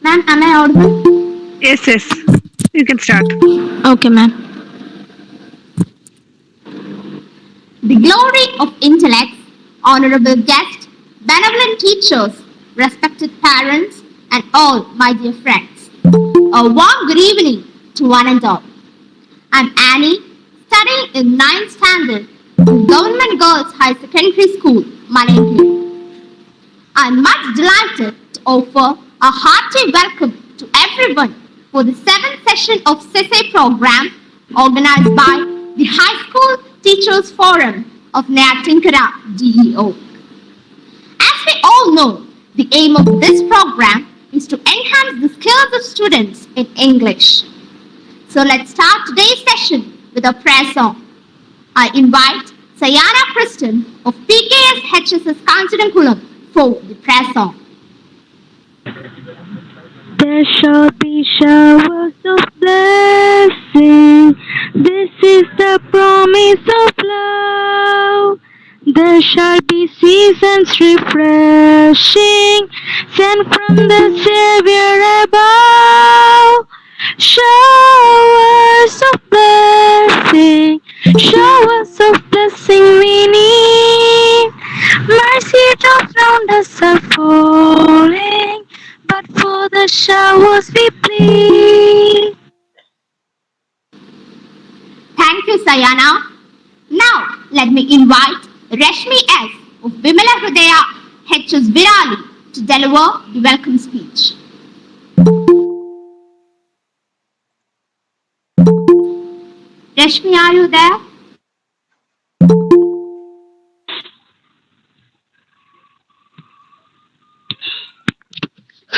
Ma'am, am I audible? Yes, yes. You can start. Okay, ma'am. The glory of intellect, honorable guests, benevolent teachers, respected parents, and all my dear friends. A warm good evening to one and all. I'm Annie, studying in ninth standard in Government Girls High Secondary School, Manengli. I'm much delighted to offer a hearty welcome to everyone for the 7th session of SESE program organized by the High School Teachers Forum of Nayatinkara DEO. As we all know, the aim of this program is to enhance the skills of students in English. So let's start today's session with a prayer song. I invite Sayana Kristen of PKS HSS Kanchidankulam for the prayer song. There shall be showers of blessing. This is the promise of love. There shall be seasons refreshing, sent from the Savior above. Showers of blessing, showers of blessing we need. Mercy drops round us are falling, but for the showers we plead. Thank you, Sayana. Now, let me invite Rashmi S. of Vimala Hridaya HS Virali to deliver the welcome speech. Rashmi, are you there?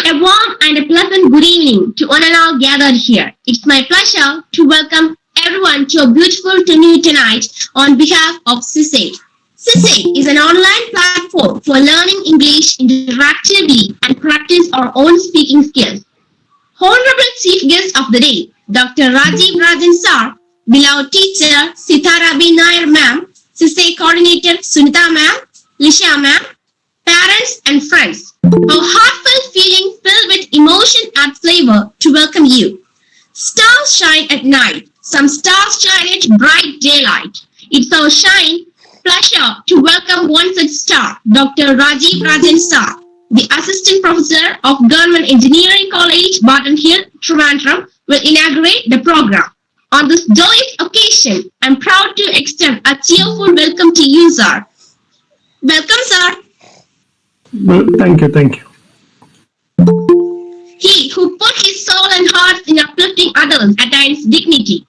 A warm and a pleasant good evening to one and all gathered here. It's my pleasure to welcome everyone to a beautiful tenue tonight on behalf of SESE. SESE is an online platform for learning English interactively and practice our own speaking skills. Honorable Chief Guest of the Day, Dr. Rajiv Rajan Sir, beloved teacher Sithara B Nair ma'am, SESE coordinator Sunita ma'am, Lisha ma'am, parents and friends. Our heartfelt feeling filled with emotion and flavor to welcome you. Stars shine at night. Some stars shine at bright daylight. It's our pleasure to welcome one such star, Dr. Rajiv Rajan Sir, the Assistant Professor of Government Engineering College, Barton Hill, Trivandrum, will inaugurate the program. On this joyous occasion, I'm proud to extend a cheerful welcome to you, sir. Welcome, sir. Well, thank you. He who put his soul and heart in uplifting others attains dignity.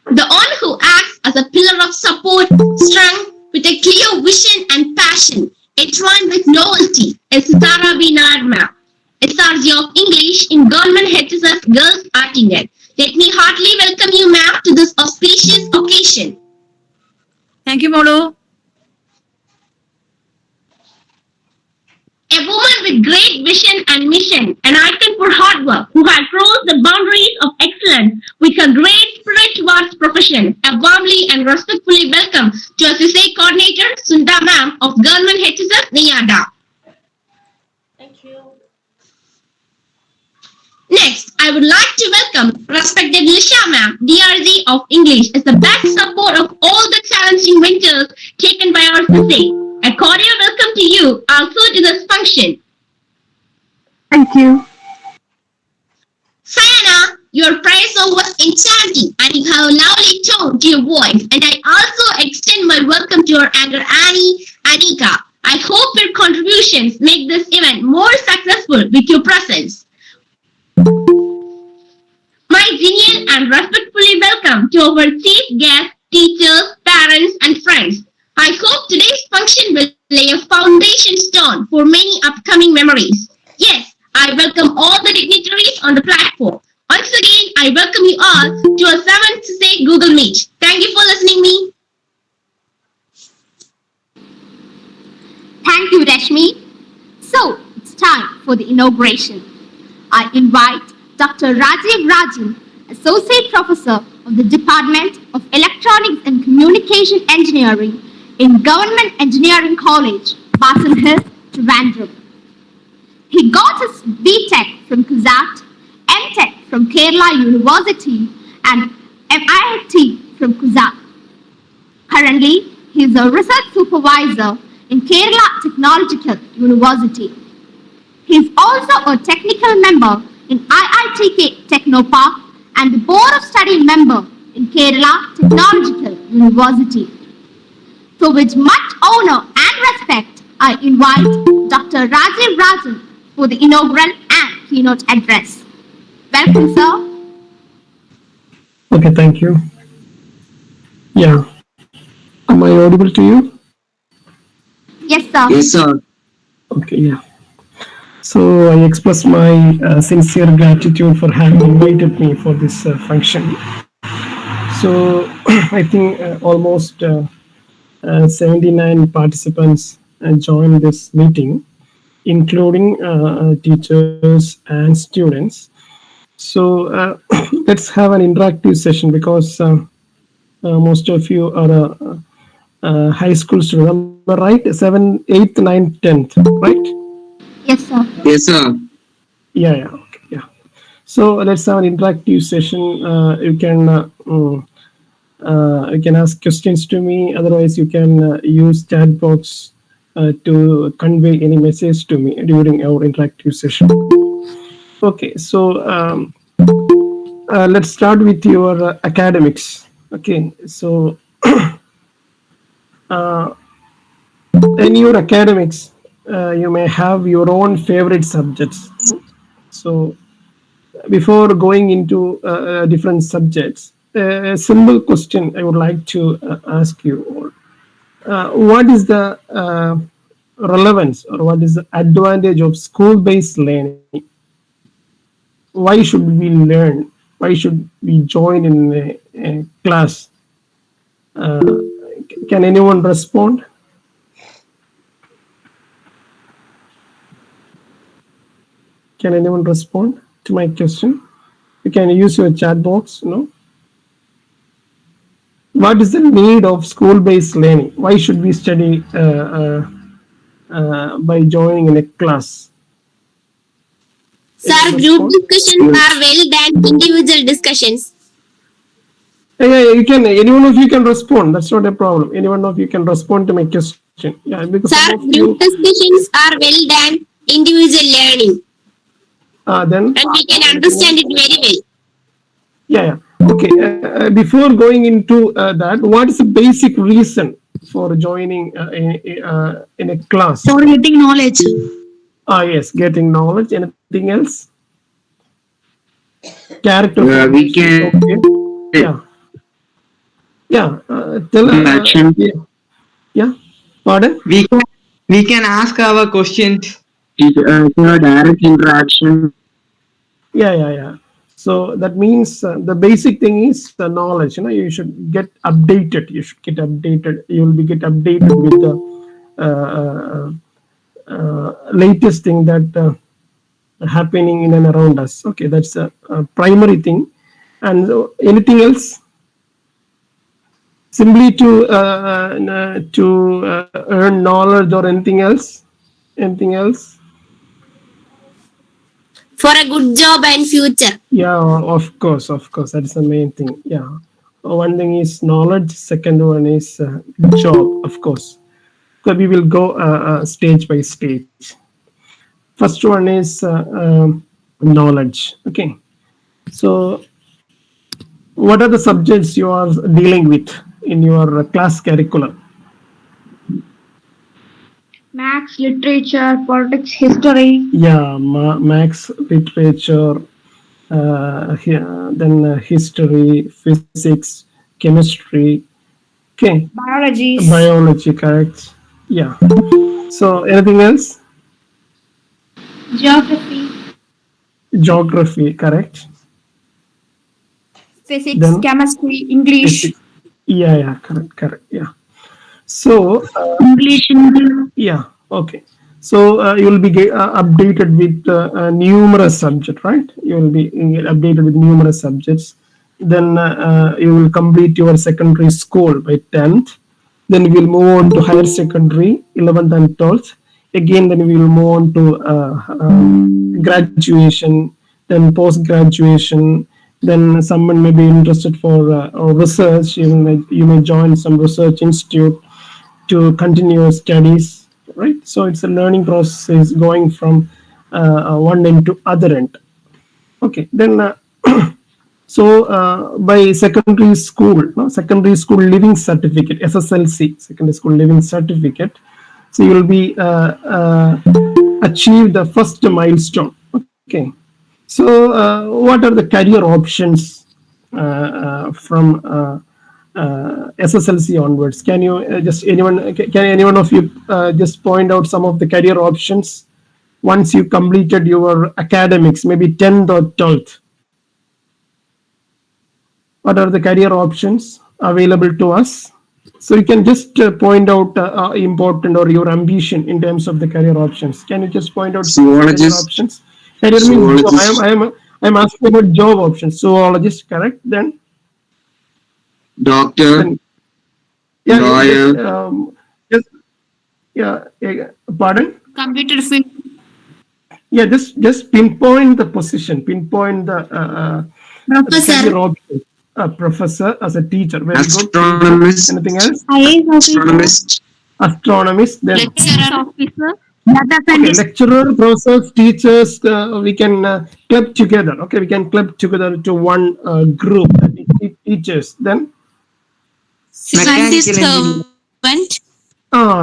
The one who acts as a pillar of support, strength, with a clear vision and passion, entwined with novelty, is Sithara B Nair ma'am, SRG of English in Government HSS Girls Artingel. Let me heartily welcome you, ma'am, to this auspicious occasion. Thank you, Molu. A woman with great vision and mission, an icon for hard work, who has crossed the boundaries of excellence with her great spirit towards profession. A warmly and respectfully welcome to our SESE coordinator, Sunita ma'am of Government HSS Niyada. Thank you. Next, I would like to welcome respected Lisha ma'am, DRG of English, as the back support of all the challenging ventures taken by our SESE. A cordial welcome to you also to this function. Thank you. Sayana, your praise song was enchanting and you have a lovely tone to your voice. And I also extend my welcome to your anchor Annie, Anika. I hope your contributions make this event more successful with your presence. My genial and respectfully welcome to our chief guests, teachers, parents, and friends. I hope today's function will lay a foundation stone for many upcoming memories. Yes, I welcome all the dignitaries on the platform. Once again, I welcome you all to our 7th SESE Google Meet. Thank you for listening me. Thank you, Rashmi. So, it's time for the inauguration. I invite Dr. Rajiv Rajan, Associate Professor of the Department of Electronics and Communication Engineering in Government Engineering College, Barton Hill, Trivandrum. He got his BTech from from Kerala University and MIT from Kuzak. Currently, he is a research supervisor in Kerala Technological University. He is also a technical member in IITK Technopark and the Board of Study member in Kerala Technological University. So with much honor and respect, I invite Dr. Rajiv Rajan for the inaugural and keynote address. Welcome, sir. Okay, thank you. Yeah. Am I audible to you? Yes, sir. Yes, sir. Okay, yeah. So I express my sincere gratitude for having invited me for this function. So I think almost 79 participants joined this meeting, including teachers and students. So let's have an interactive session because most of you are high school students, am I right? 7th, 8th, 9th, 10th, right? Yes, sir. Yes, sir. Yeah, okay, yeah. So let's have an interactive session. You can ask questions to me. Otherwise, you can use chat box to convey any message to me during our interactive session. Okay, so let's start with your academics. Okay, so in your academics, you may have your own favorite subjects. So before going into different subjects, a simple question I would like to ask you. What is the relevance or what is the advantage of school-based learning? Why should we learn? Why should we join in a class? Can anyone respond? Can anyone respond to my question? You can use your chat box, no? What is the need of school-based learning? Why should we study by joining in a class? Sir, group discussions are well than individual discussions. Yeah, you can. Anyone of you can respond. That's not a problem. Anyone of you can respond to my question. Yeah, because Sir, some of you. group discussions are well than individual learning. Then. And we can understand it very well. Yeah. Okay. Before going into that, what is the basic reason for joining in a class? For getting knowledge. Yes, getting knowledge. Anything else? Character. We can. Okay. Yeah. Yeah. Tell. Action. Yeah. Pardon? We can ask our questions. Direct interaction. Yeah. So that means the basic thing is the knowledge. You should get updated. You should get updated. You will get updated with the latest thing that happening in and around us. Okay, that's a primary thing. And anything else? Simply to earn knowledge or anything else? Anything else? For a good job and future. Yeah, of course. That is the main thing. Yeah. One thing is knowledge. Second one is job, of course. So we will go stage by stage. First one is knowledge. Okay. So what are the subjects you are dealing with in your class curriculum? Maths, literature, politics, history. Yeah, maths, literature, then history, physics, chemistry. Okay. Biology, correct. Yeah. So anything else? Geography, correct. Physics, Then, chemistry, English. physics. Yeah, correct. Yeah. So English. yeah, okay. So you will be updated with numerous subjects, right? You will be updated with numerous subjects. Then you will complete your secondary school by 10th. Then we will move on to higher secondary, 11th and 12th. Again, then we will move on to graduation, then post graduation. Then someone may be interested for research. You may join some research institute to continue your studies, right? So it's a learning process going from one end to other end. Okay, then so by secondary school, no, secondary school living certificate, SSLC, secondary school living certificate. So you will be achieve the first milestone. Okay, so what are the career options from SSLC onwards? Can you just can anyone of you just point out some of the career options once you completed your academics, maybe 10th or 12th? What are the career options available to us? So you can just point out important or your ambition in terms of the career options. Can you just point out career Zoologist. options? Career means I'm asking about job options. Zoologist, correct? Then Doctor. then yeah, Lawyer. just pardon? Computer field. Yeah, just pinpoint the position, pinpoint the career option. Professor as a teacher, very good. Astronomist. Anything else? Astronomist. Astronomist, then Officer. okay, lecturer, professors, teachers, we can club together. Okay, we can club together to one group. Teachers, then Mechanical engineer.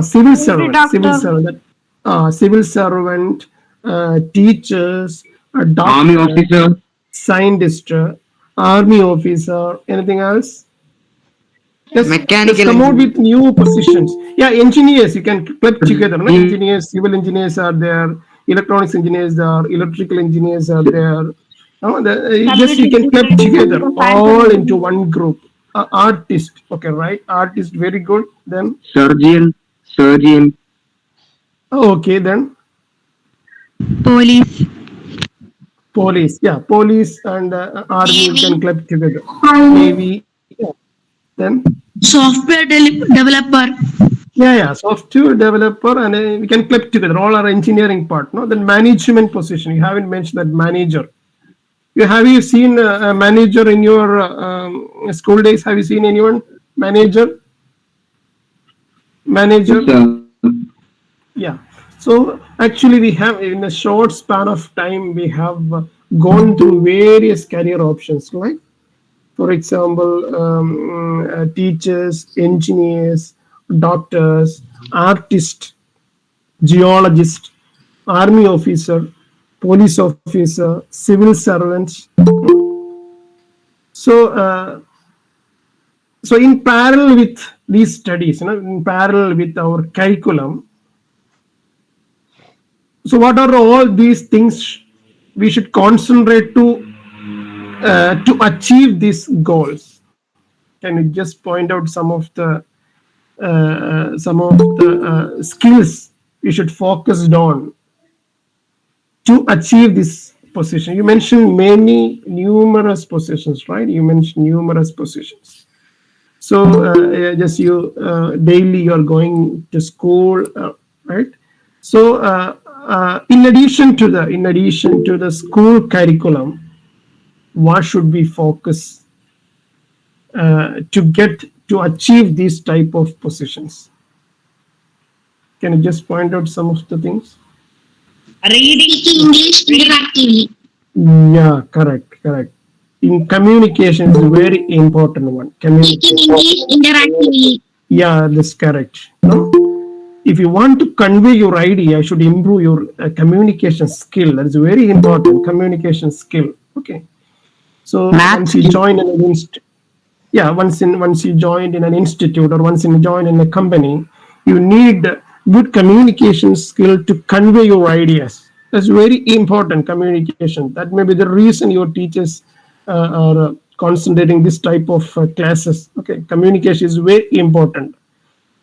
civil servant, civil doctor. servant, civil servant, teachers, doctor, Army officer. scientist, army officer. Anything else? Just Mechanical come out engineer. with new positions. Yeah, engineers, you can club together. No? Engineers, civil engineers are there, electronics engineers are, electrical engineers are there. No, just you can club together all into one group. Artist, okay, right? Artist, very good. Then Surgeon. Surgeon. okay, then Police. police. Yeah, police and army you can club together. Navy. Yeah. Then Software developer. yeah, software developer, and we can clip together. All our engineering part, no. Then management position. You haven't mentioned that manager. Have you seen a manager in your school days? Have you seen anyone manager? Manager. Yeah. So actually, we have in a short span of time we have gone through various career options, right? For example, teachers, engineers, doctors, artists, geologists, army officer, police officer, civil servants. So, so in parallel with these studies, in parallel with our curriculum, so what are all these things we should concentrate to achieve these goals? Can you just point out some of the skills we should focus on to achieve this position? You mentioned numerous positions, right? You mentioned numerous positions. So just you daily you are going to school, right? So in addition to the school curriculum, what should we focus to achieve these type of positions? Can you just point out some of the things? Speaking English interactively. Yeah, correct. In communication is a very important one. Speaking English interactively. Yeah, that's correct. No? If you want to convey your idea, you should improve your communication skill. That is very important. Communication skill. Okay. So once you join an once you joined in an institute or once you join in a company, you need good communication skill to convey your ideas. That's very important, communication. That may be the reason your teachers are concentrating this type of classes. Okay, communication is very important.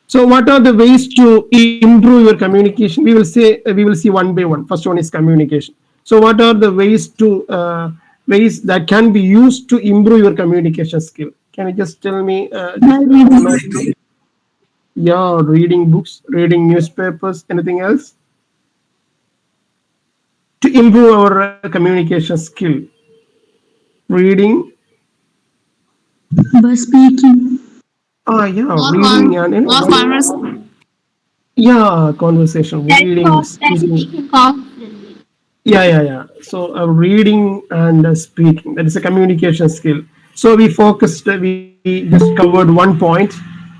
So what are the ways to improve your communication? We will see one by one. First one is communication. So what are the ways that can be used to improve your communication skill? Can you just tell me? Yeah, reading books, reading newspapers, anything else? to improve our communication skill? Reading. by speaking. Yeah, More reading and more converse. yeah, conversation, reading, That's speaking. speaking confidently. Yeah. So reading and speaking, that is a communication skill. So we just covered one point.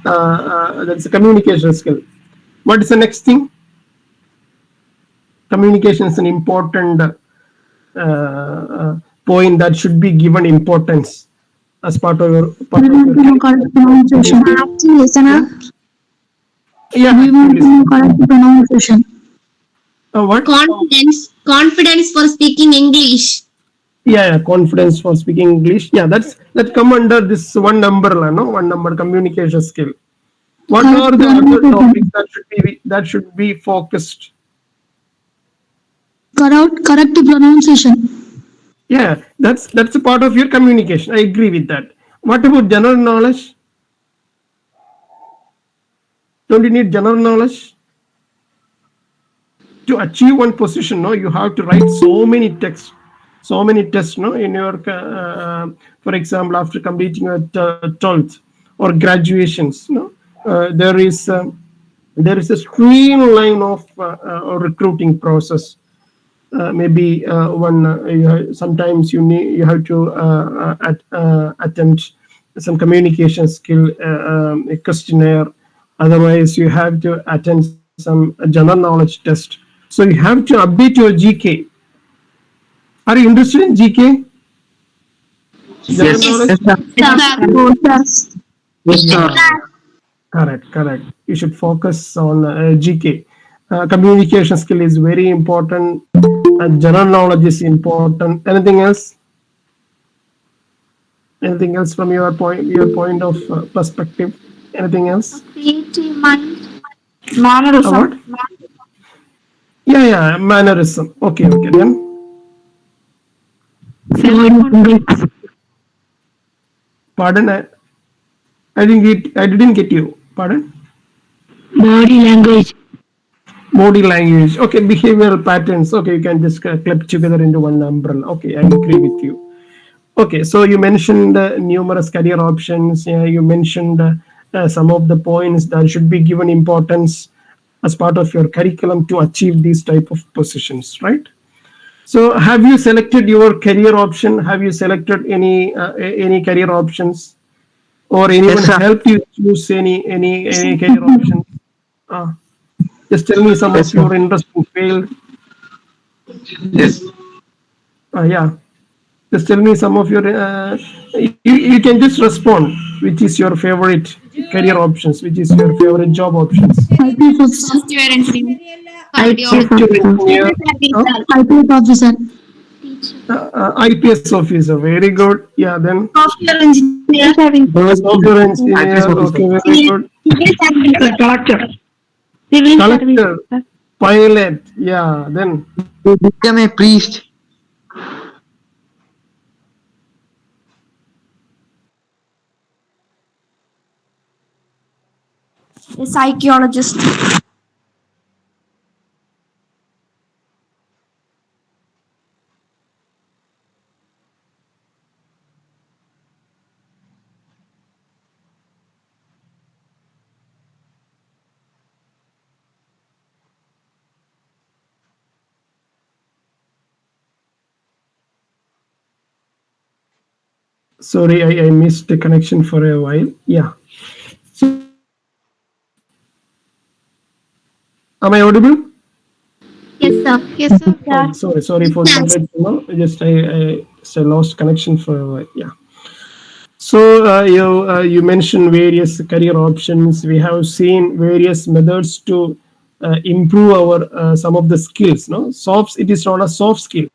That's a communication skill. What is the next thing? Communication is an important point that should be given importance as part We of want your to know correct pronunciation. Active listener. yeah. We want to know correct pronunciation. What? Confidence for speaking English. Yeah, confidence for speaking English. Yeah, that come under this one umbrella, no, one number communication skill. What Correct are the other pronunciation. topics that should be focused? Correct pronunciation. Yeah, that's a part of your communication. I agree with that. What about general knowledge? Don't you need general knowledge to achieve one position? No, you have to write so many tests. No, in your for example, after completing your 12th or graduations. No, there is. There is a streamline of recruiting process. Maybe sometimes you have to attempt some communication skill questionnaire. Otherwise, you have to attend some general knowledge test. So you have to update your GK. Are you interested in GK? General Yes. knowledge. Yes, sir. Yes, Yes, sir. Correct. You should focus on GK. Communication skill is very important. General knowledge is important. Anything else? Anything else from your point of perspective? Anything else? Creative mind. What? Mannerism. Yeah. Mannerism. Okay. Then Self-confidence. pardon. I didn't get you. Pardon. Body language. Body language. Okay. Behavioral patterns. Okay. You can just club together into one umbrella. Okay. I agree with you. Okay, so you mentioned numerous career options. Yeah, you mentioned some of the points that should be given importance as part of your curriculum to achieve these type of positions, right? So, have you selected your career option? Have you selected any career options, or anyone Yes, sir. helped you choose any career option? Uh, just tell me some Yes, of sir. your interesting field. Yes. Yeah. Just tell me some of your. You can just respond. Which is your favorite career options? Which is your favorite job options? IPS officer. software engineer, IPS cardiologist, Software officer. engineer, IPS officer. Teacher. IPS officer. Very good. Yeah. Then Software engineer. software IPS engineer. officer. Okay. Very good. Collector. Civil Collector, service. pilot. Yeah. Then To become a priest. A psychologist. sorry, I missed the connection for a while. Yeah. Am I audible? Yes, sir. Yes, sir. Oh, sorry for that. I lost connection for a while. Yeah. So you mentioned various career options. We have seen various methods to improve our some of the skills. No, soft. It is not a soft skill.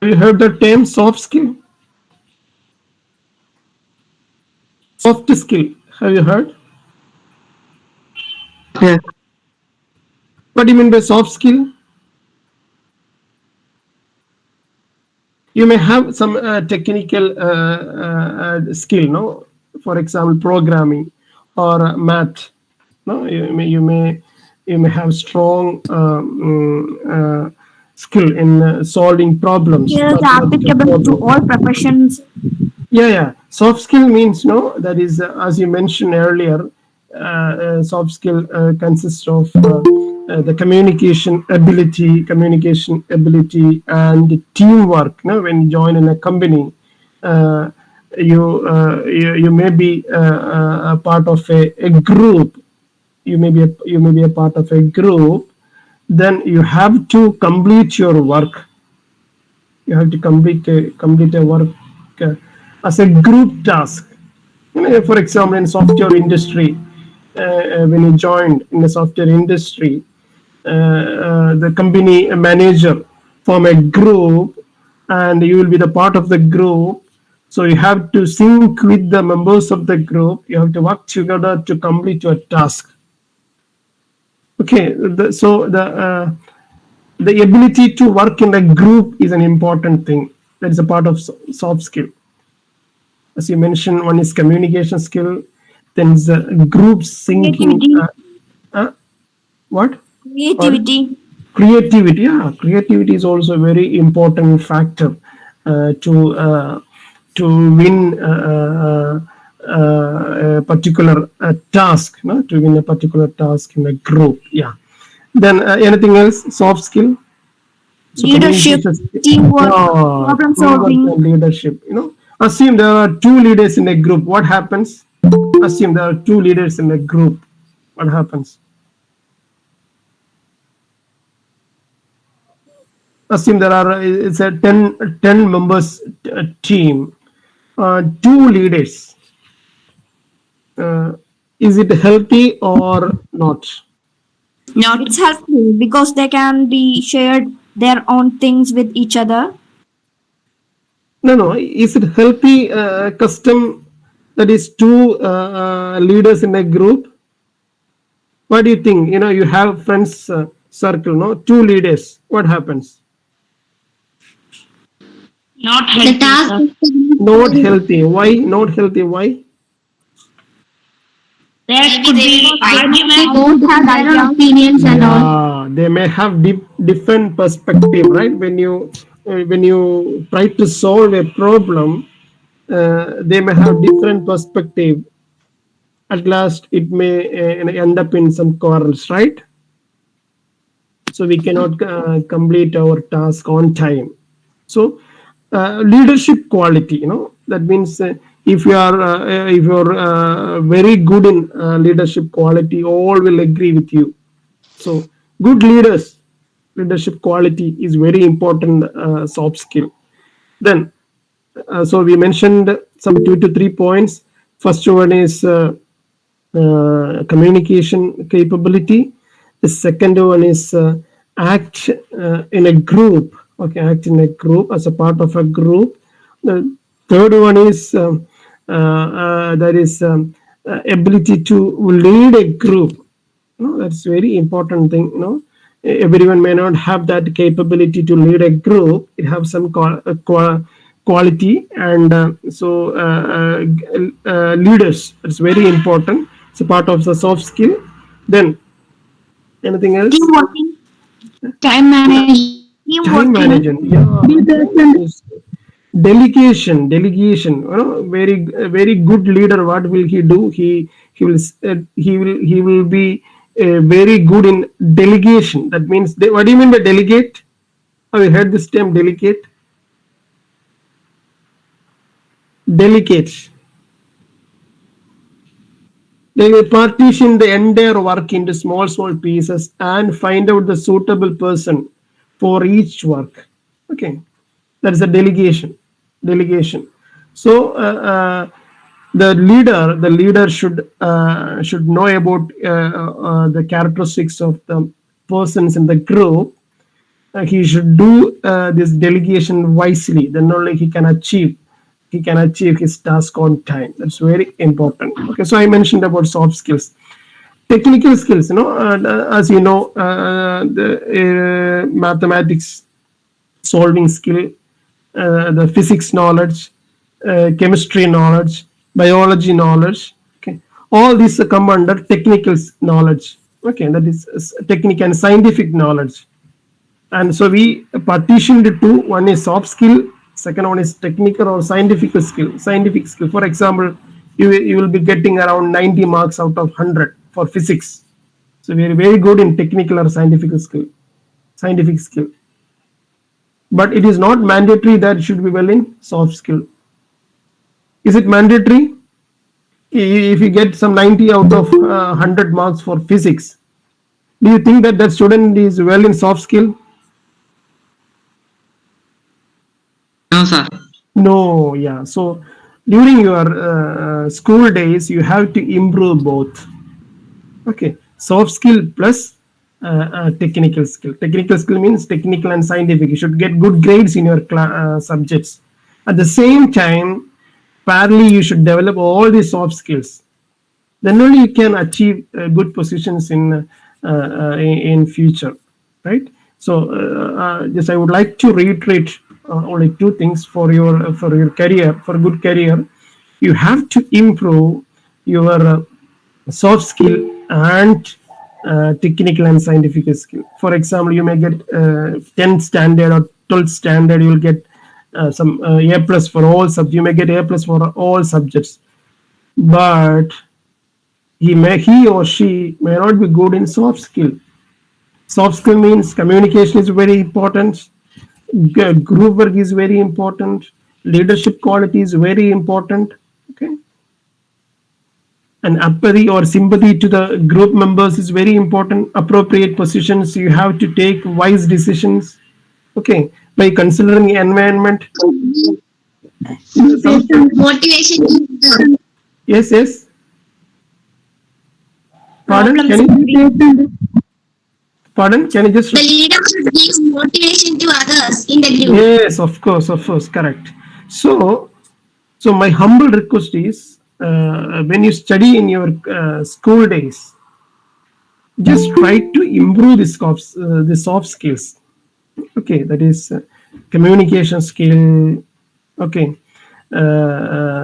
Have you heard the term soft skill? Soft skill. Have you heard? Yes. What do you mean by soft skill? You may have some technical skill, no? For example, programming or math No, you may have strong skill in solving problems, It is mathematical applicable to problems. all professions. Yeah. Soft skill means no. That is, as you mentioned earlier, soft skill consists of the communication ability, and teamwork. No, when you join in a company, uh, you may be a part of a group. You may be a part of a group. Then you have to complete your work. You have to complete a work uh, as a group task. For example, in software industry, when you joined in the software industry, the company manager form a group, and you will be the part of the group. So you have to sync with the members of the group. You have to work together to complete your task. Okay, the ability to work in a group is an important thing. That is a part of soft skill. As you mentioned, one is communication skill, then is group syncing. Creativity. What? Pardon? Creativity. Creativity. Yeah, creativity is also a very important factor uh, to uh, to win a particular task. No? To win a particular task in a group. Yeah. Then anything else? Soft skill. So Leadership. communication skill. Teamwork. Yeah, Problem teamwork solving. and leadership. Assume there are two leaders in a group. What happens? Assume there are two leaders in a group. What happens? Assume there are it's a 10 members team, two leaders. Uh, is it healthy or not? It's helpful because they can be shared their own things with each other. No. Is it healthy custom that is two leaders in a group? What do you think? You have friends circle, no? Two leaders. What happens? Not The healthy, task sir. is Not healthy. Why? Not healthy. Why? There could be They argument. both have their own opinions and all. They may have different perspective, right? When you try to solve a problem, they may have different perspective. At last, it may end up in some quarrels, right? So we cannot complete our task on time. So leadership quality, that means if you're very good in leadership quality, all will agree with you. So good leadership quality is very important soft skill. Then so we mentioned some 2 to 3 points. First one is communication capability. The second one is act in a group. Okay, act in a group as a part of a group. The third one is that is ability to lead a group. That's very important thing. Everyone may not have that capability to lead a group. It have some quality, and leaders. It's very important. It's a part of the soft skill. Then anything else? Teamworking. Time management. Time Teamworking. management. Yeah. Delegation. Very very good leader. What will he do? He will be very good in delegation. That means what do you mean by delegate? Have you heard this term delegate? Delegate. They will partition the entire work into small pieces and find out the suitable person for each work. Okay, that is a delegation. Delegation. So the leader should know about the characteristics of the persons in the group. He should do this delegation wisely. Then only he can achieve his task on time. That's very important. Okay, so I mentioned about soft skills. Technical skills, as you know, the mathematics solving skill, the physics knowledge, chemistry knowledge, biology knowledge. Okay, All these come under technical knowledge. Okay, that is technical and scientific knowledge. And so we partitioned it to, one is soft skill, second one is technical or scientific skill. Scientific skill, for example, you will be getting around 90 marks out of 100 for physics. So we are very good in technical or scientific skill. Scientific skill. But it is not mandatory that it should be well in soft skill. Is it mandatory? If you get some 90 out of 100 marks for physics, do you think that that student is well in soft skill? No, sir. No, yeah. So during your school days, you have to improve both. Okay, soft skill plus technical skill. Technical skill means technical and scientific. You should get good grades in your subjects. At the same time, parallelly, you should develop all these soft skills. Then only you can achieve good positions in future, right? So just I would like to reiterate only two things for your career, for good career. You have to improve your soft skill and technical and scientific skill. For example, you may get 10th standard or 12th standard, you will get some A plus for all subjects. You may get A plus for all subjects, but he or she may not be good in soft skill. Soft skill means communication is very important, group work is very important, leadership quality is very important. Okay, and empathy or sympathy to the group members is very important. Appropriate positions, you have to take wise decisions. Okay, by considering the environment. Motivation. Yes. Pardon? Can you just? The leader should give motivation to others in the group. Yes, of course, correct. So my humble request is, when you study in your school days, just try to improve the soft skills. Okay, that is communication skill. Okay,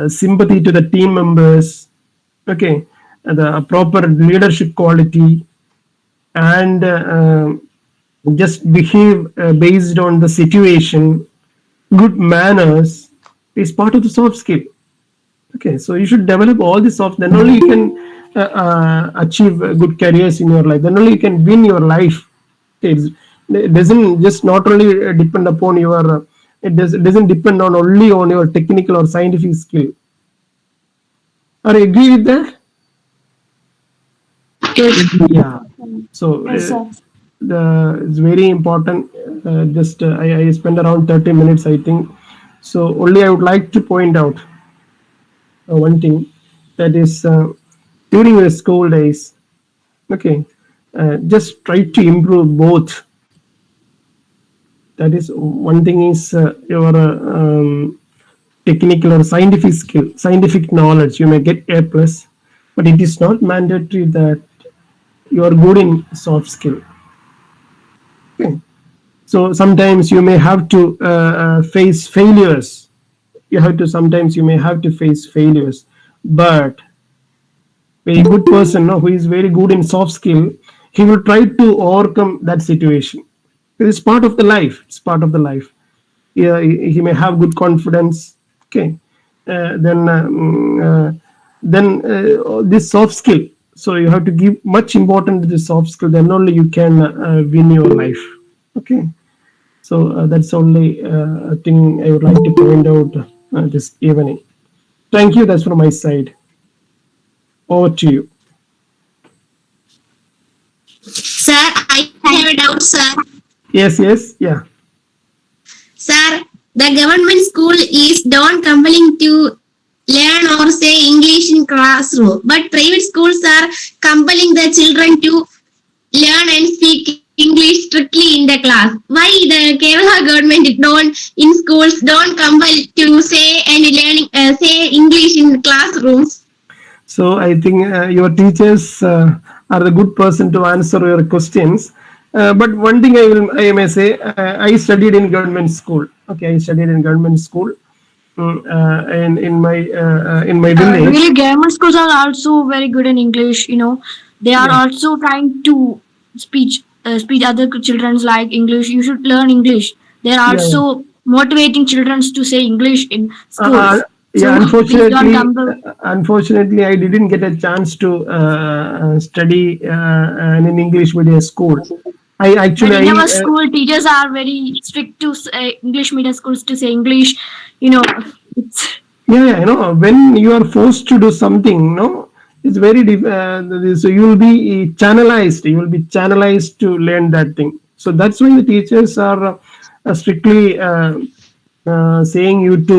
sympathy to the team members. Okay, the proper leadership quality, and just behave based on the situation. Good manners is part of the soft skill. Okay, so you should develop all the soft. Then only you can achieve good careers in your life. Then only you can win your life. It doesn't just not only depend upon your. It doesn't depend on only on your technical or scientific skill. Are you agree with that? Yeah. So it's very important. I spent around 30 minutes, I think. So only I would like to point out one thing, that is during your school days. Okay, just try to improve both. That is one thing is your technical or scientific skill, scientific knowledge. You may get A plus, but it is not mandatory that you are good in soft skill. Okay. So sometimes you may have to face failures. Sometimes you may have to face failures, but a good person who is very good in soft skill, he will try to overcome that situation. It's part of the life. Yeah, he may have good confidence. Okay, then this soft skill. So you have to give much importance to the soft skill. Then only you can win your life. Okay, so that's only a thing I would like to point out this evening. Thank you. That's from my side. Over to you. Sir, I have a doubt, sir. Yes, yeah. Sir, the government school is not compelling to learn or say English in classroom, but private schools are compelling the children to learn and speak English strictly in the class. Why the Kerala government in schools don't compel to say and learning say English in classrooms? So I think your teachers are the good person to answer your questions. But one thing I may say, I studied in government school. Okay, I studied in government school. in my village. Really, government schools are also very good in English. They are Yeah. also trying to speech other children's like English. You should learn English. They are Yeah, yeah. also motivating children to say English in Uh, schools. yeah, So please don't unfortunately, compare. unfortunately, I didn't get a chance to study in an English medium school. I But actually, in our school, teachers are very strict to say English medium schools to say English. It's yeah, when you are forced to do something, it's very so you will be channelized. You will be channelized to learn that thing. So that's why the teachers are strictly saying you to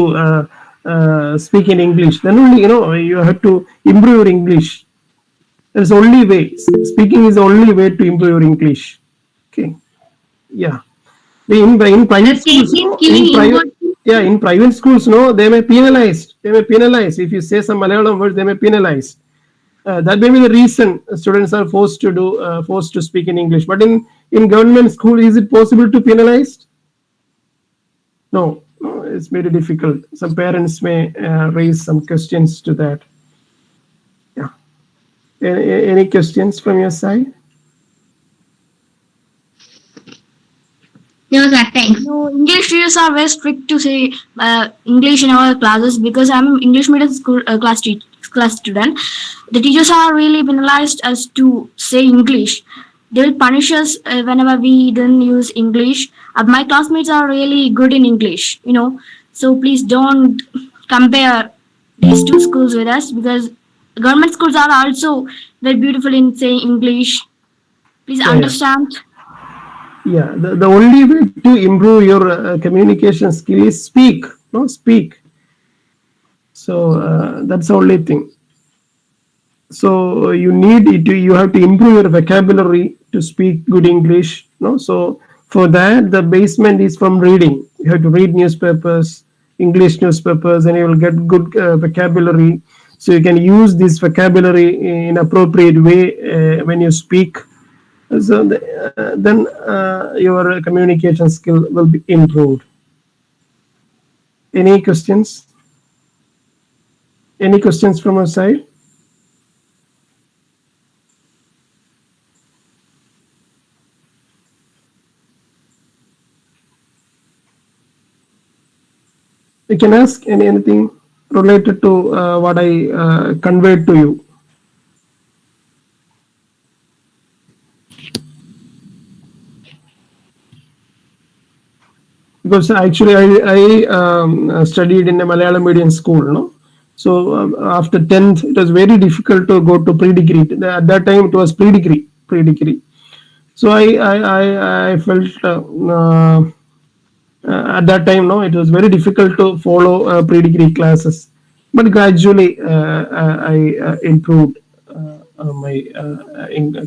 speak in English. Then only you have to improve your English. That's the only way. Speaking is the only way to improve your English. Okay. Yeah. In private schools, Taking no, killing in private, inward. yeah, in private schools, no, they may penalize. They may penalize if you say some Malayalam words. They may penalize. That may be the reason students are forced to speak in English. But in government school, is it possible to penalize? No, no, it's very difficult. Some parents may raise some questions to that. Yeah. Any questions from your side? No, sir, thanks. English teachers are very strict to say English in our classes because I'm an English medium school class student. The teachers are really penalized us to say English. They will punish us whenever we don't use English. My classmates are really good in English, So please don't compare these two schools with us because government schools are also very beautiful in saying English. Please Yeah. understand. Yeah, the only way to improve your communication skill is speak. No, speak. So that's the only thing. So you have to improve your vocabulary to speak good English. No, so for that the basement is from reading. You have to read newspapers, English newspapers, and you will get good vocabulary. So you can use this vocabulary in appropriate way when you speak. So then your communication skill will be improved. Any questions? Any questions from our side? You can ask anything related to what I conveyed to you. Because actually I studied in a Malayalam medium school, no. So after 10th, it was very difficult to go to pre-degree. At that time, it was pre-degree. So I felt at that time, no, it was very difficult to follow pre-degree classes. But gradually, I improved my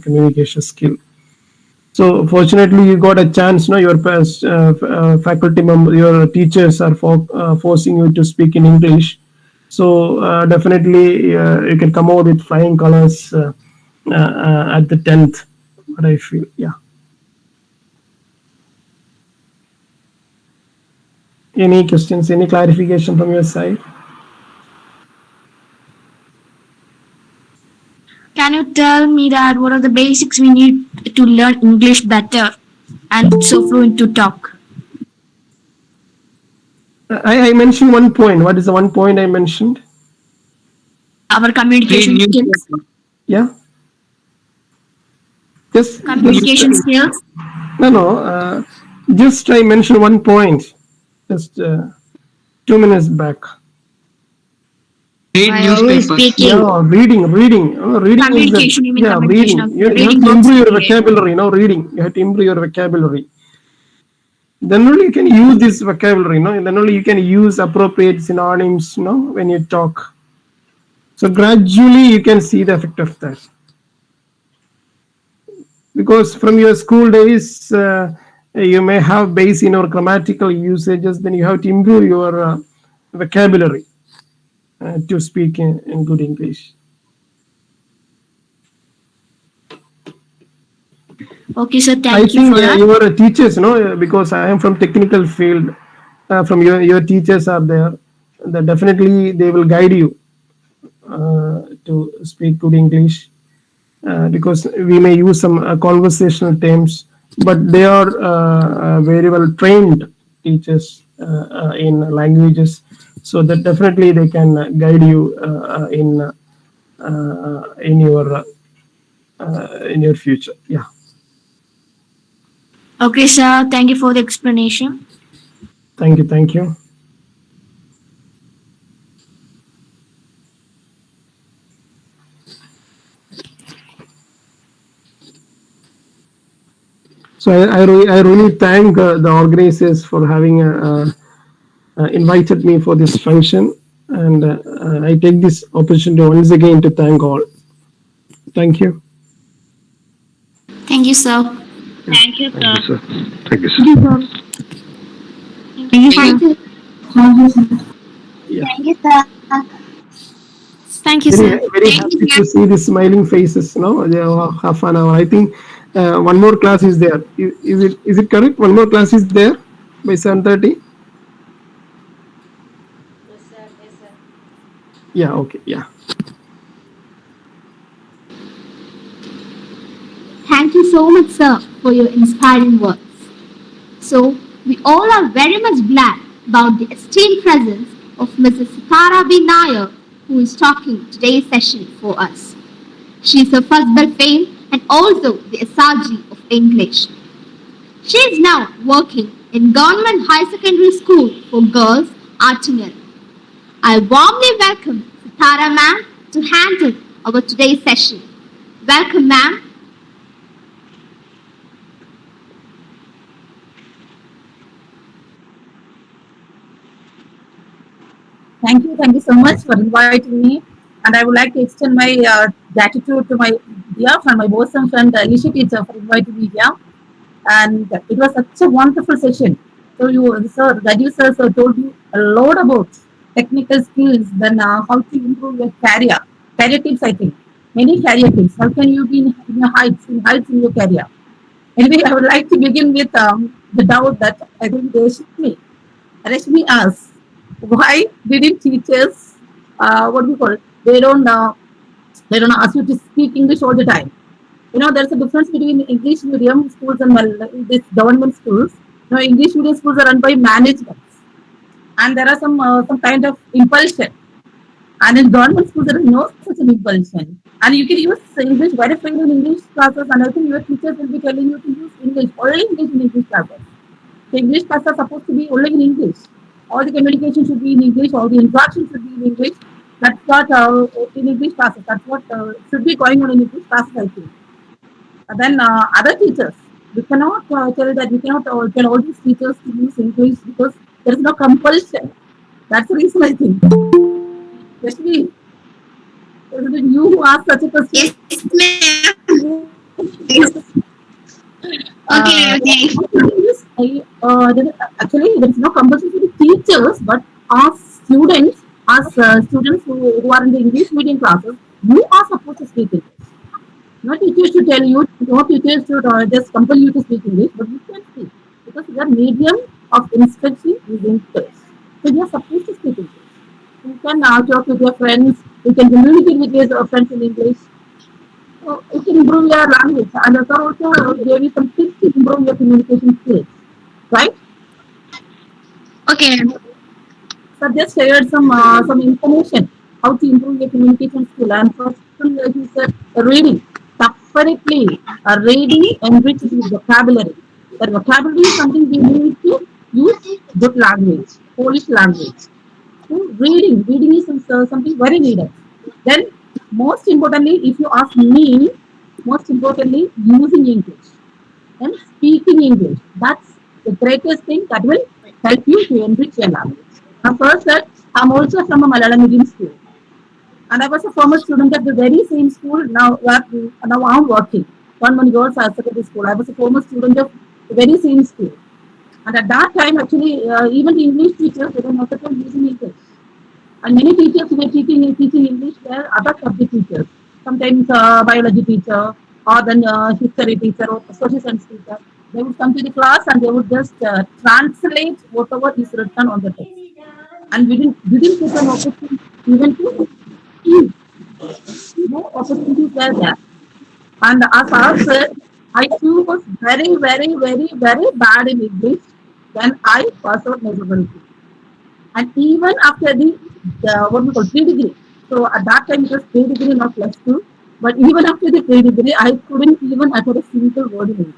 communication skill. So fortunately, you got a chance. No, your faculty member, your teachers are forcing you to speak in English. So definitely, you can come out with flying colors at the 10th. What I feel, yeah. Any questions? Any clarification from your side? Can you tell me that what are the basics we need to learn English better and so fluent to talk? I mentioned one point. What is the one point I mentioned? Our communication Read skills. newspaper. Yeah. Just Communication skills. no. Just I mentioned one point. Just 2 minutes back. Read By always newspapers. speaking. Yeah, reading. Reading Communication, you mean yeah, communication reading. of You have reading to books. improve your vocabulary. Reading. You have to improve your vocabulary. Then only you can use this vocabulary. Then only you can use appropriate synonyms. When you talk. So gradually you can see the effect of that. Because from your school days, you may have base in your grammatical usages. Then you have to improve your vocabulary to speak in good English. Okay, so I thank you think for that. your teachers, because I am from technical field. From your teachers are there. that definitely they will guide you to speak good English, because we may use some conversational terms, but they are very well trained teachers in languages, so that definitely they can guide you in your future. Yeah, Okay, sir. Thank you for the explanation. thank you, thank you. So I really thank the organizers for having invited me for this function, and I take this opportunity once again to thank all. Thank you. Thank you, sir. Thank you, Thank sir. you, sir. Thank you, sir. Thank you, Thank sir. you. Yeah, Thank you, sir. Thank you, very sir. very happy to see the smiling faces. No, they are half an hour. I think one more class is there. Is it correct? One more class is there by 7:30. Yes, sir. Yes, sir. Yeah. Okay. Yeah. Thank you so much, sir, for your inspiring words. So, we all are very much glad about the esteemed presence of Mrs. Sithara B Nair, who is talking today's session for us. She is a first bell fame and also the SRG of English. She is now working in Government High Secondary School for Girls, Artingal. I warmly welcome Sithara ma'am to handle our today's session. Welcome, ma'am. Thank you so much for inviting me. And I would like to extend my gratitude to my dear friend, my bosom friend, Lishi teacher, for inviting me here. And it was such a wonderful session. So sir, Raju sir, told you a lot about technical skills, then how to improve your career tips. I think many career tips. How can you be in your heights in your career? Anyway, I would like to begin with the doubt that I think Rashmi asks, why didn't teachers, what do you call it? They don't ask you to speak English all the time. There's a difference between English medium schools and this government schools. English medium schools are run by management, and there are some kind of impulsion. And in government schools, there is no such an impulsion. And you can use English very freely in English classes, and I think your teachers will be telling you to use English, only English in English classes. The English classes are supposed to be only in English. All the communication should be in English, all the interaction should be in English. That's what in English classes, that's what should be going on in English classes, I think. And then other teachers, we cannot tell that we cannot tell all these teachers to use English because there is no compulsion. That's the reason I think. Especially, you who asked such a question. Yes, ma'am. Okay, Uh, okay. actually, there is no compulsion for the teachers, but as students who are in the English medium classes, you are supposed to speak English. No teacher should tell you, no teacher should just compel you to speak English, but you can speak because your medium of instruction is English. So you are supposed to speak English. You can now talk with your friends, you can communicate with your friends in English. So it can improve your language. And also gave you some tips to improve your communication skills, right? Okay. So just shared some information how to improve your communication skill. And first thing, like you said, reading. Definitely, reading enriches with vocabulary. That vocabulary is something we need to use good language, Polish language. So reading is something very needed. Then, most importantly, if you ask me, most importantly, using English and speaking English. That's the greatest thing that will help you to enrich your language. Now, first, that I'm also from a Malayalam medium school, and I was a former student at the very same school. Now I'm working. One girls higher secondary school. I was a former student of the very same school. And at that time, actually, even the English teachers, they were not at all using English. And many teachers who were teaching English were other subject teachers. Sometimes biology teacher or then history teacher or social science teacher. They would come to the class and they would just translate whatever is written on the text. and we didn't get an opportunity even to speak. No opportunities were there. And as I said, I too was very, very, very, very bad in English when I passed out my secondary. And even after the what we call pre-degree. So at that time it was pre-degree, not plus two. But even after the pre-degree, I couldn't even utter a single word in English.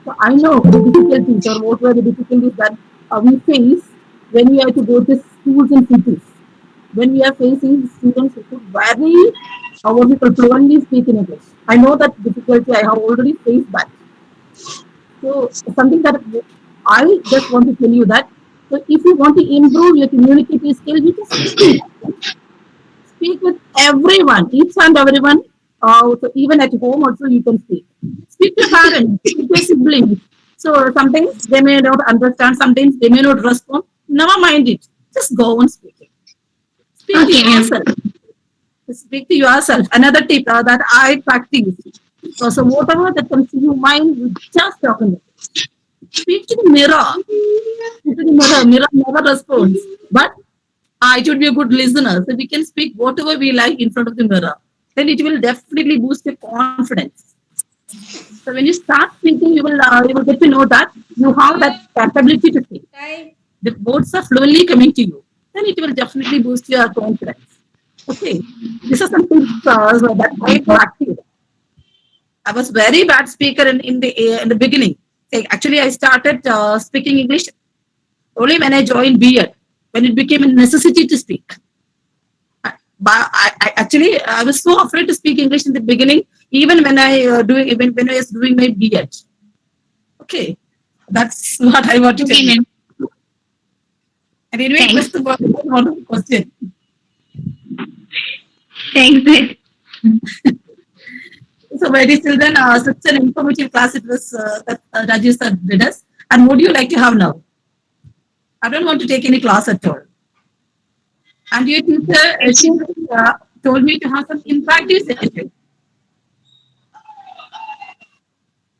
So I know the difficulties or what were the difficulties that we face when we have to go to schools in cities. When we are facing students who could very, what we call fluently speak in English. I know that difficulty. I have already faced that. So something that I just want to tell you that. So if you want to improve your communicative skill, you just speak with everyone, each and everyone. So even at home also you can speak. Speak to parents, speak to siblings. So sometimes they may not understand, sometimes they may not respond. Never mind it. Just go on speaking. Speak to yourself. Speak to yourself. Another tip that I practice. So whatever that comes to your mind, you just talk in it. Speak to the mirror. Speak to the mirror. Mirror never responds. But it would be a good listener. So we can speak whatever we like in front of the mirror. Then it will definitely boost your confidence. So when you start speaking, you will get to know that you have that capability to speak. The words are fluently coming to you. Then it will definitely boost your confidence. Okay, this is something that I practiced. I was very bad speaker in the beginning. Actually, I started speaking English only when I joined B.Ed, when it became a necessity to speak. But I was so afraid to speak English in the beginning, even when I was doing my B.Ed. Okay, that's what I want to tell you. And anyway, what's the one question? Thanks. So, ladies and children, such an informative class it was that Rajesh sir did us. And what do you like to have now? I don't want to take any class at all. And your teacher she, told me to have some interactive session.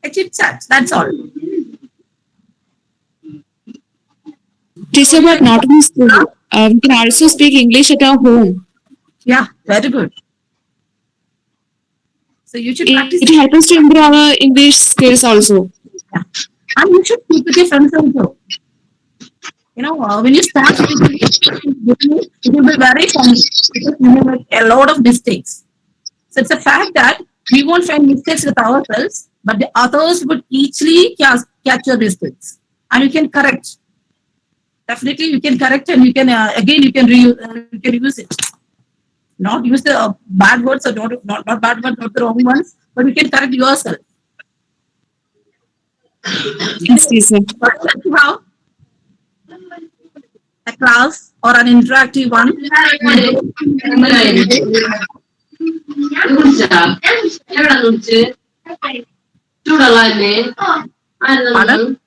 A chit chat, that's all. Teacher, but not in school. We can also speak English at our home. Yeah, very good. So you should practice. It helps us to improve our English skills also. Yeah. And you should speak with your friends also. You know, when you start speaking, it will be very funny because you will make a lot of mistakes. So it's a fact that we won't find mistakes with ourselves, but the others would easily catch your mistakes, and you can correct. Definitely, you can correct, and you can again you can use it. Not use the bad words or not bad words, not the wrong ones, but you can correct yourself. Yes, teacher. How a class or an interactive one. Pardon?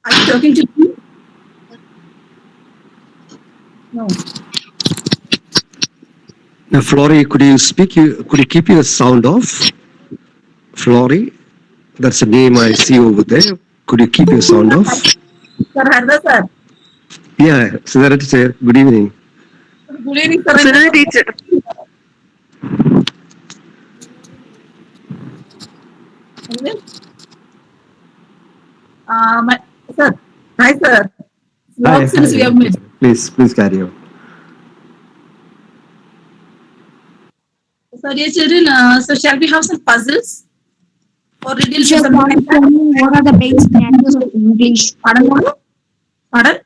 Are you talking to me? No. Now, Flory, could you keep your sound off? Flory, that's the name I see over there. Could you keep your sound off? Sir, Harda sir. Yeah, Sithara teacher, good evening. Good evening, sir. Sithara teacher. Anyway. Sir. Hi, sir. Long since we have met. Please carry on. So, dear children, so shall we have some puzzles? Or riddles? Teacher, what are the basic natures of English? Pardon?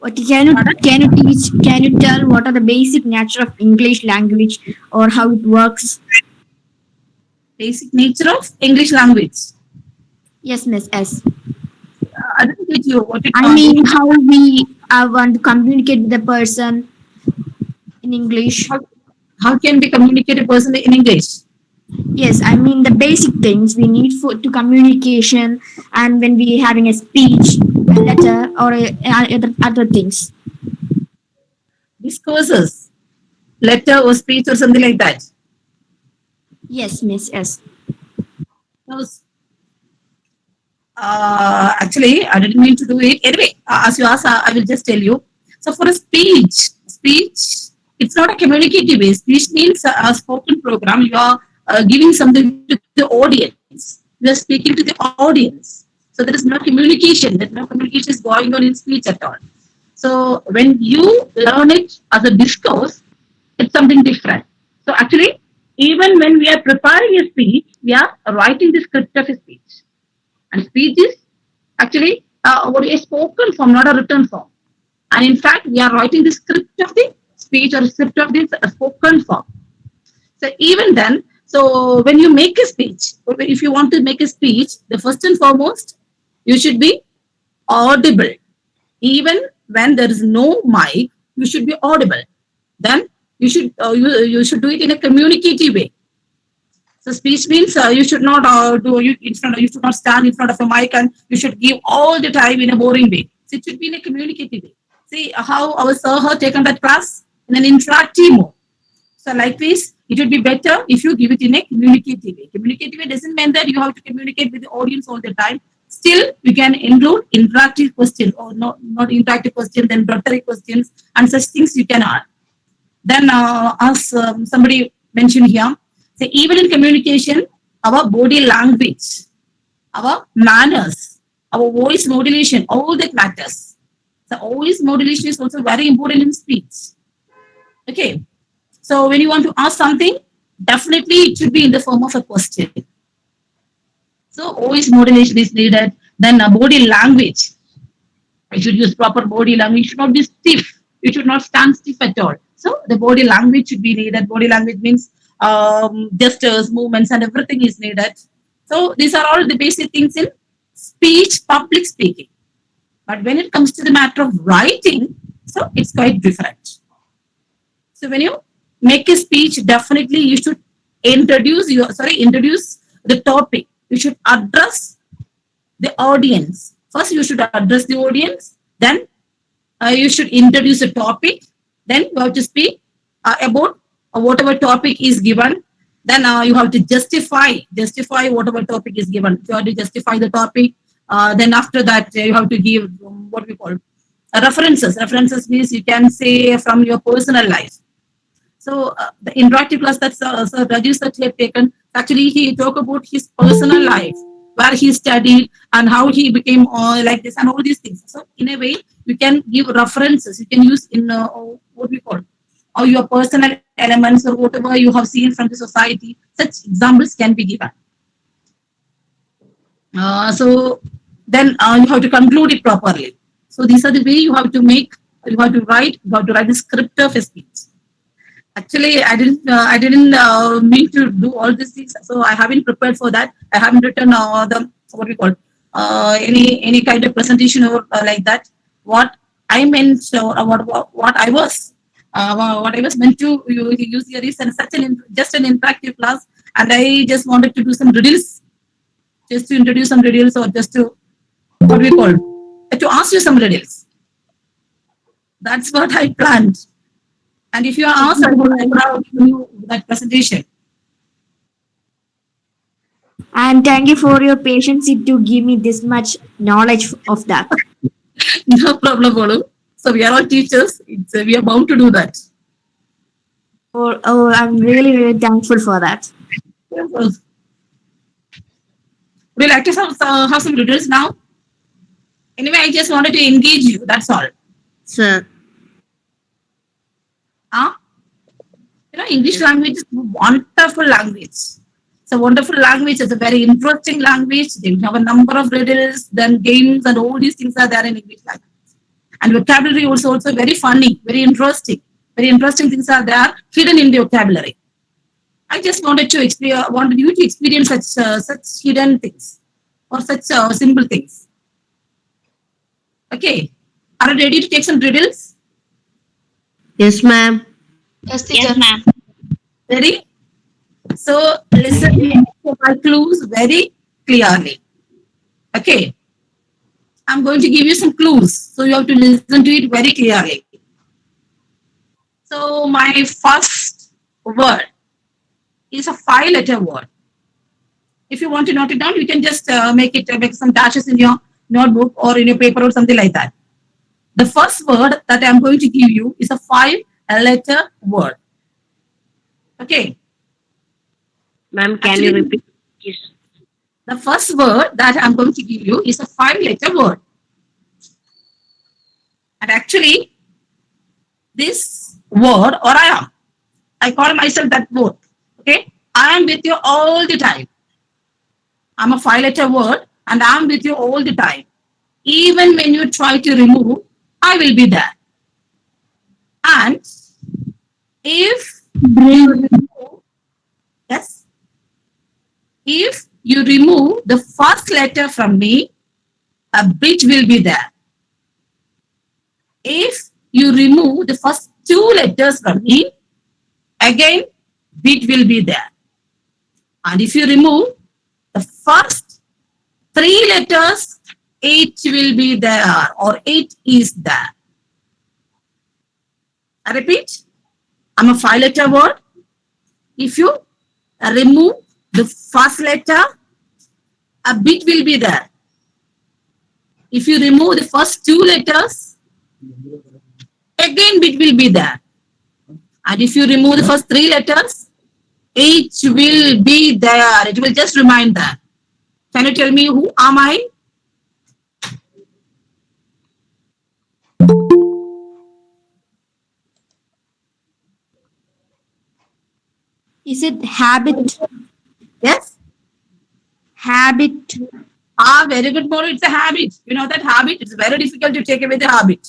What can you tell what are the basic nature of English language or how it works? Basic nature of English language. Yes, Miss S. I didn't get you. What it I mean, how we want to communicate with the person in English. How can we communicate a person in English? Yes, I mean the basic things we need to communication, and when we having a speech, a letter, or other things. Discourses. letter or speech or something like that? Yes, miss. Yes. No, actually, I didn't mean to do it. Anyway, as you asked, I will just tell you. So for a speech, it's not a communicative way. Speech means a spoken program. You are giving something to the audience. You are speaking to the audience. So there is no communication. There no communication is going on in speech at all. So when you learn it as a discourse, it's something different. So actually, even when we are preparing a speech, we are writing the script of a speech. And speech is actually what is spoken form, not a written form. And in fact, we are writing the script of the speech or script of this spoken form. So even then, so when you make a speech, or if you want to make a speech, the first and foremost, you should be audible. Even when there is no mic, you should be audible. Then you should do it in a communicative way. So speech means you should not you should not stand in front of a mic and you should give all the time in a boring way. So it should be in a communicative way. See how our sir has taken that class in an interactive mode. So like this, it would be better if you give it in a communicative way. Communicative way doesn't mean that you have to communicate with the audience all the time. Still, we can include interactive questions or not interactive questions, then rhetoric questions and such things you can add. Then as somebody mentioned here, so even in communication, our body language, our manners, our voice modulation, all that matters. So voice modulation is also very important in speech. Okay. So when you want to ask something, definitely it should be in the form of a question. So voice modulation is needed. Then body language. You should use proper body language. You should not be stiff. You should not stand stiff at all. So the body language should be needed. Body language means gestures, movements, and everything is needed. So these are all the basic things in speech, public speaking. But when it comes to the matter of writing, so it's quite different. So when you make a speech, definitely you should introduce the topic. You should address the audience. First, you should address the audience. Then you should introduce a topic. Then you have to speak about whatever topic is given. Then you have to justify whatever topic is given. You have to justify the topic. Then after that, you have to give what we call references. References means you can say from your personal life. So the interactive class that Sir Rajesh Sir had taken, actually he talked about his personal life, where he studied and how he became like this and all these things. So in a way, you can give references. You can use in what we call or your personal elements or whatever you have seen from the society. Such examples can be given. So then you have to conclude it properly. So these are the way you have to write the script of a speech. Actually, I didn't mean to do all these things, so I haven't prepared for that. I haven't written any kind of presentation or like that. What I meant or what I was meant to use here is just an interactive class, and I just wanted to do some riddles, just to introduce some riddles or just to to ask you some riddles. That's what I planned. And if you are asked, I would have given you that presentation. And thank you for your patience to give me this much knowledge of that. No problem, Bolu. So we are all teachers. We are bound to do that. Oh, I'm really, really thankful for that. Would you like to have some riddles now? Anyway, I just wanted to engage you. That's all. Sir. English language is a wonderful language. It's a wonderful language. It's a very interesting language. They have a number of riddles, then games, and all these things are there in English language. And vocabulary also very funny, very interesting. Very interesting things are there hidden in the vocabulary. I just wanted you to experience such hidden things or such simple things. Okay, are you ready to take some riddles? Yes, ma'am. Yes, ma'am. Ready? So listen to my clues very clearly. Okay. I'm going to give you some clues. So you have to listen to it very clearly. So my first word is a 5-letter word. If you want to note it down, you can just make some dashes in your notebook or in your paper or something like that. The first word that I'm going to give you is a 5-letter word. Okay. Ma'am, can Actually, you repeat, please? The first word that I'm going to give you is a 5-letter word. And actually, this word or I call myself that word. Okay. I am with you all the time. I'm a 5-letter word and I'm with you all the time. Even when you try to remove, I will be there. And if you remove, yes, if you remove the first letter from me, a bit will be there. If you remove the first 2 letters from me, again, bit will be there. And if you remove the first 3 letters, 8 will be there or 8 is there. I repeat, I'm a 5-letter word. If you remove the first letter, a bit will be there. If you remove the first 2 letters, again bit will be there. And if you remove the first 3 letters, 8 will be there. It will just remind that. Can you tell me who am I? Is it habit? Yes? Habit. Very good, Moro. It's a habit. You know that habit? It's very difficult to take away the habit.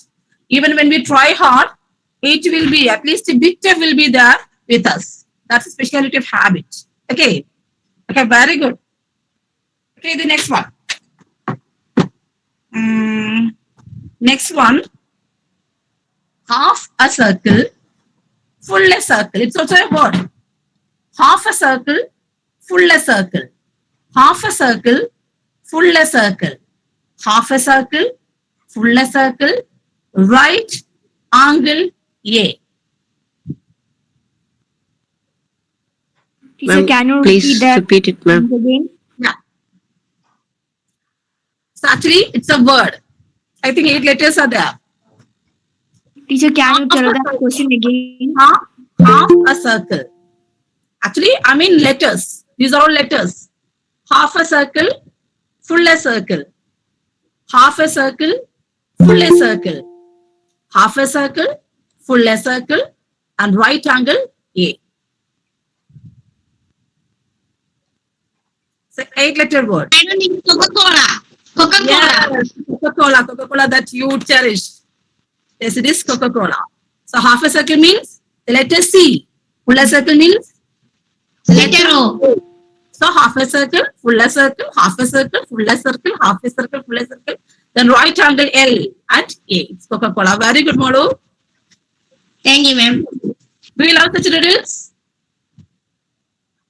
Even when we try hard, it will be, at least a bit will be there with us. That's a speciality of habit. Okay. Okay, very good. Okay, the next one. Next one. Half a circle, full a circle. It's also a word. Half a circle, full a circle. Half a circle, full a circle. Half a circle, full a circle. Right angle A. Teacher, Ma'am, can you please repeat that repeat it, ma'am. once again? Yeah. So actually, it's a word. I think 8 letters are there. Teacher, can you tell that question again? Half a circle. Actually, I mean letters. These are all letters. Half a circle, full a circle. Half a circle, full a circle. Half a circle, full a circle, and right angle A. It's an 8-letter word. I don't need Coca-Cola. Coca-Cola. Yes, Coca-Cola, Coca-Cola that you cherish. Yes, it is Coca-Cola. So half a circle means the letter C. Full a circle means Letter O. so half a circle, full a circle, half a circle, full a circle, half a circle, full a circle. Then right angle L and A. It's Coca-Cola. Very good, Molu. Thank you, ma'am. Do you love such riddles?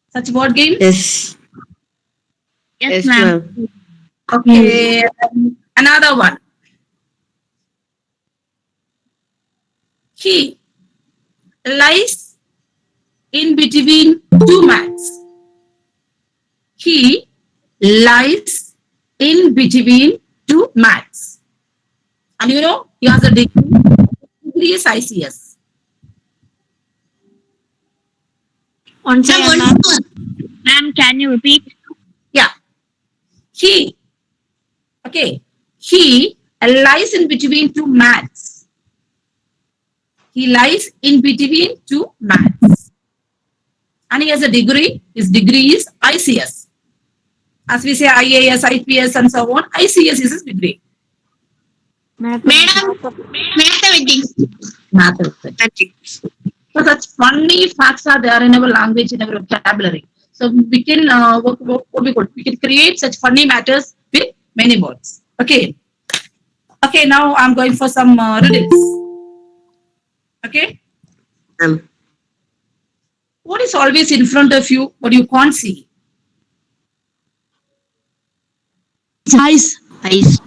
Such board games? Yes. Yes, ma'am. Okay. Another one. He lies in between 2 mats. He lies in between 2 mats. And you know, he has a degree. Degree is ICS. Once again, Someone ma'am. Ma'am, can you repeat? Yeah. He. Okay. He lies in between 2 mats. He lies in between 2 mats. And he has a degree. His degree is ICS. As we say IAS, IPS and so on, ICS is his degree. Madam, mathematics. Mathematics. So such funny facts are there in our language, in our vocabulary. So we can we can create such funny matters with many words. Okay. Okay, now I'm going for some riddles. Okay. What is always in front of you, but you can't see? Eyes. Eyes.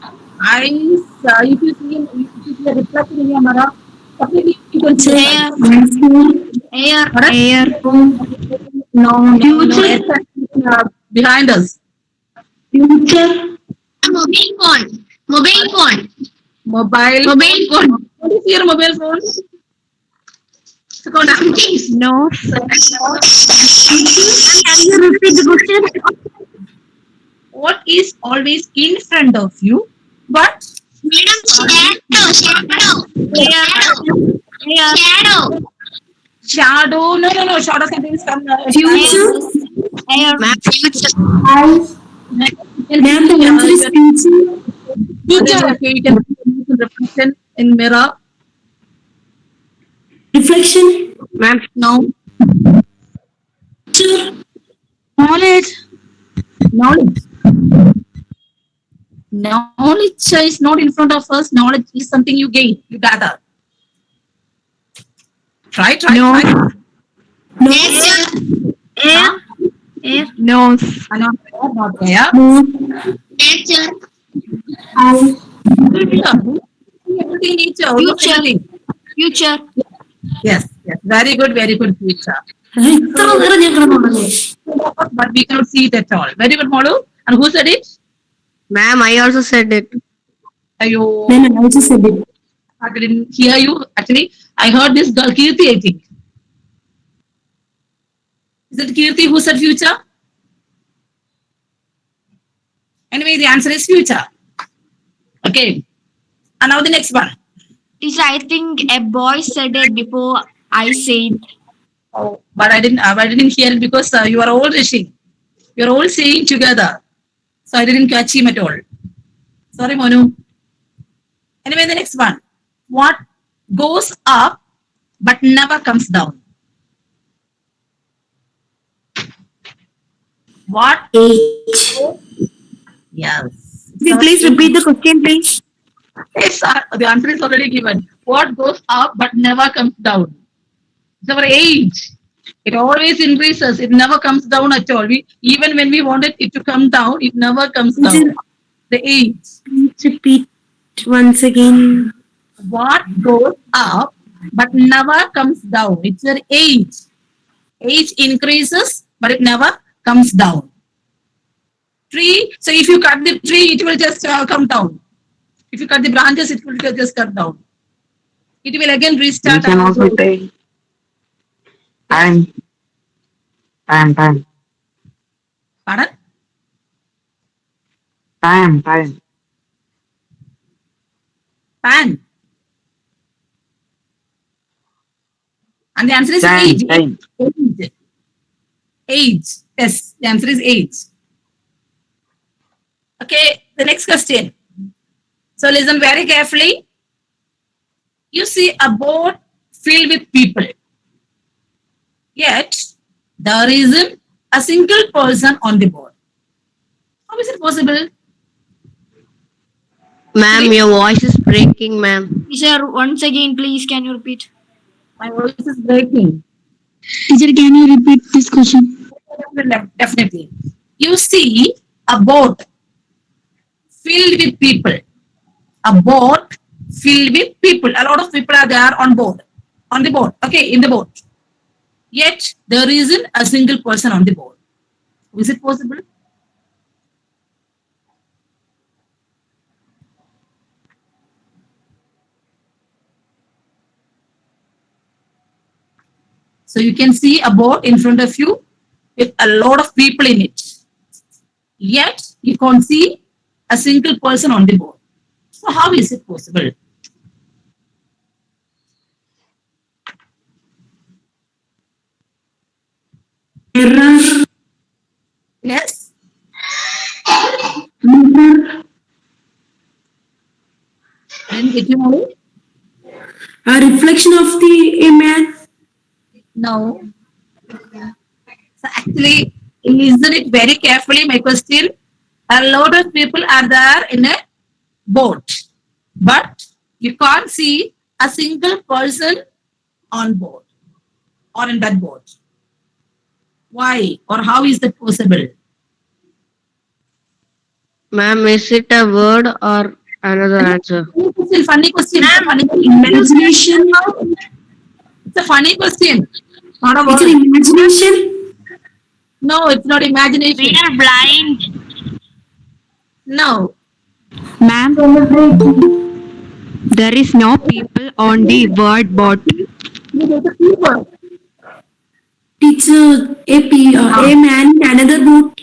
If you see a reflection in your mirror, Definitely you can say Air. Air. Correct? Air. No, behind us. Future. Mobile phone. Mobile phone. Mobile. Mobile phone. What is your mobile phone? Something. No. Can you repeat the question? What is always in front of you, but Madam, shadow. Shadow. Air. Shadow. Air. Shadow. shadow? No. Shadow something is from Future. Air. Ma'am, future. Ma'am, the answer is future. Future. Okay, you can see the reflection in mirror. Reflection. Ma'am. No. Knowledge. Knowledge. Knowledge is not in front of us. Knowledge is something you gain, you gather. Try. Nature. Air. Air. No. I know, not there. Nature. Everything nature. Almost Future. everything. Future. Yes. Very good, future. But we cannot see it at all. Very good, Molu. And who said it? Ma'am, I also said it. Ayo. I also said it. I didn't hear you. Actually, I heard this girl, Kirti, I think. Is it Kirti who said future? Anyway, the answer is future. Okay. And now the next one. Teacher, I think a boy said it before I said. Oh, but I didn't hear it because you are all rushing. You are all saying together. So I didn't catch him at all. Sorry, Monu. Anyway, the next one. What goes up but never comes down? What? Age. Yes. Can you please repeat the question, please? Yes, the answer is already given. What goes up but never comes down? It's our age. It always increases. It never comes down at all. Even when we wanted it to come down, it never comes down. The age. Please repeat once again. What goes up but never comes down? It's your age. Age increases, but it never comes down. Tree. So if you cut the tree, it will just come down. If you cut the branches, it will just cut down. It will again restart. You can also say time. Pardon? Time. Pan. And the answer is Time, age. time. Age. Yes, the answer is age. Okay, the next question. So listen very carefully. You see a boat filled with people. Yet, there isn't a single person on the boat. How is it possible? Ma'am, your voice is breaking, ma'am. Teacher, once again, please, can you repeat? My voice is breaking. Teacher, can you repeat this question? Definitely. You see a boat filled with people. A boat filled with people. A lot of people are there on board. On the boat. Okay, in the boat. Yet there isn't a single person on the boat. Is it possible? So you can see a boat in front of you with a lot of people in it. Yet you can't see a single person on the boat. So how is it possible? Error. Yes. Didn't get you, Molly? A reflection of the man. No. So actually, listen it very carefully. My question: a lot of people are there in a boat, but you can't see a single person on board or in that boat. Why or how is that possible? Ma'am, is it a word or Another answer. Funny question. Imagination. It's a funny question. Not a It's an word. imagination. No, it's not imagination. We are blind. No. Ma'am, there is no people on the word boat. There's a keyword. Teacher, a man in another boat.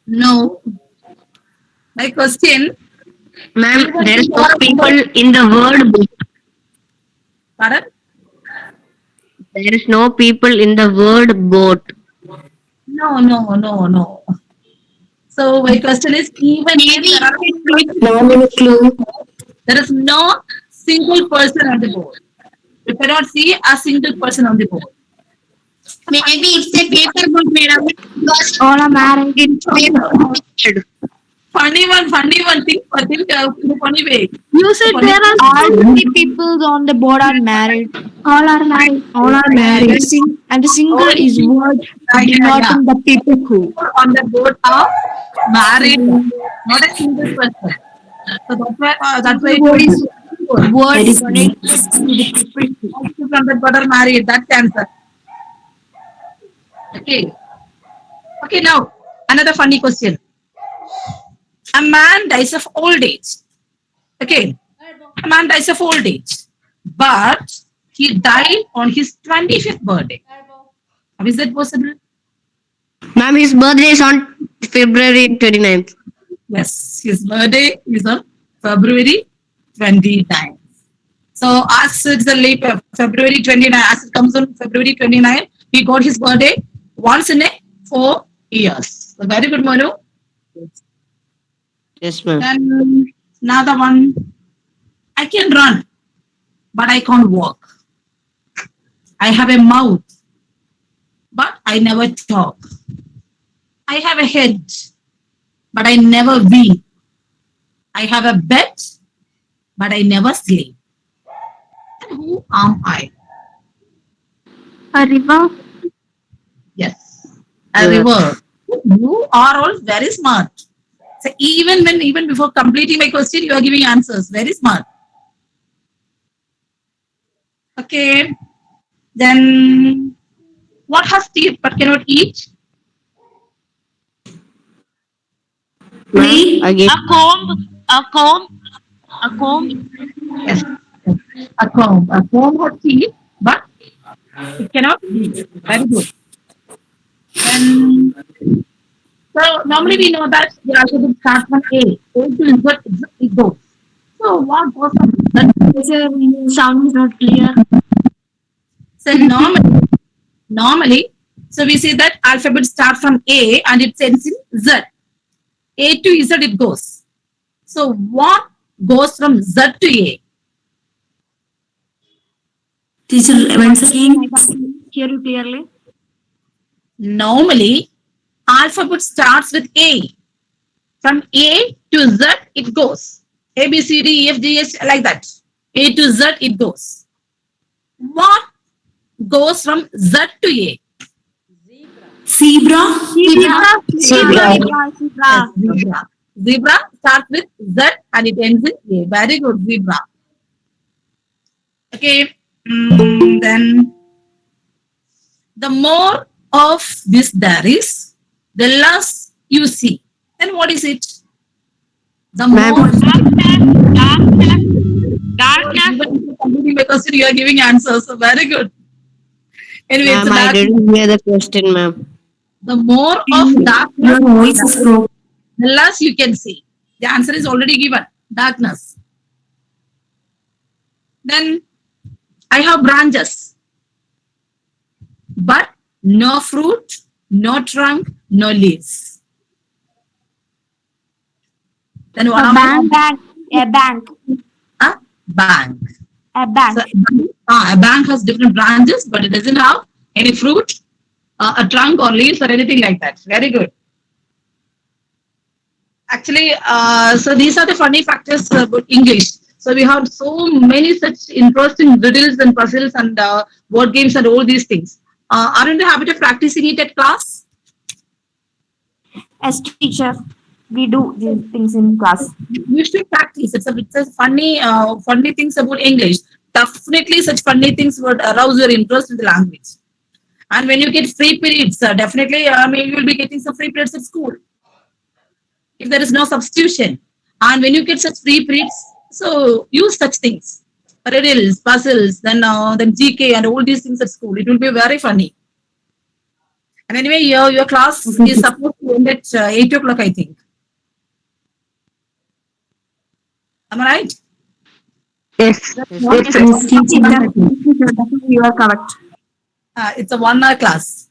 No. My question. Ma'am, there is no people in the word book. Pardon? There is no people in the word boat. No. So my question is, even if there is no single person on the board. You cannot see a single person on the board. Maybe it's a paper boat, madam. Because All are married. Funny one. Think in a funny way. You said Funny. there are 20 people on the board are married. All are married. All are married. And the single is word denoting the people who. On the board are married, not a single person. So that's why Word is word That is connected to the people who. people from that board are married. That's the answer. Okay, now another funny question. A man dies of old age. Okay, a man dies of old age, but he died on his 25th birthday. How is that possible? Ma'am, his birthday is on February 29th. Yes, his birthday is on February 29th. So as it's the late February 29, as it comes on February 29, he got his birthday once in a 4 years. So very good, Manu. Yes, ma'am. Then another one. I can run, but I can't walk. I have a mouth, but I never talk. I have a head, but I never weep. I have a bed, but I never sleep. And who am I? A river. Yes, a river. You are all very smart. So even before completing my question, you are giving answers. Very smart. Okay. Then what has teeth but cannot eat? Ma'am, again. A comb. Yes. A comb. A comb has teeth, but it cannot eat. Very good. Then so normally we know that the alphabet starts from A. A to Z, it goes. So what goes from Z? Sound is not clear. So normally, so we see that alphabet starts from A and it ends in Z. A to Z it goes. So what goes from Z to A? Teacher, once again. Hear you clearly. Normally, alphabet starts with A. From A to Z it goes. A, B, C, D, E, F, G, H, like that. A to Z it goes. What goes from Z to A? Zebra. Yes, zebra. Zebra starts with Z and it ends in A. Very good, zebra. Okay. Then the more of this there is, the less you see. Then what is it? The Ma'am. more. Darkness. Because you are giving answers. So very good. Anyway, Ma'am, I didn't hear the question, ma'am. the more of darkness, Your voice is broken. the less you can see. The answer is already given. Darkness. Then I have branches, but no fruit, no trunk, no leaves. Then what am I? A bank. A bank. A bank. So, a bank has different branches, but it doesn't have any fruit, a trunk or leaves or anything like that. Very good. Actually, so these are the funny factors about English. So we have so many such interesting riddles and puzzles and word games and all these things. Are you in the habit of practicing it at class? As teacher, we do these things in class. You should practice practice. It's a funny things about English. Definitely, such funny things would arouse your interest in the language. And when you get free periods, definitely, you will be getting some free periods at school if there is no substitution. And when you get such free periods, so use such things, riddles, puzzles, then GK and all these things at school. It will be very funny. And anyway, your class is supposed to end at 8 o'clock, I think. Am I right? Yes. You are correct. It's a 1 hour class.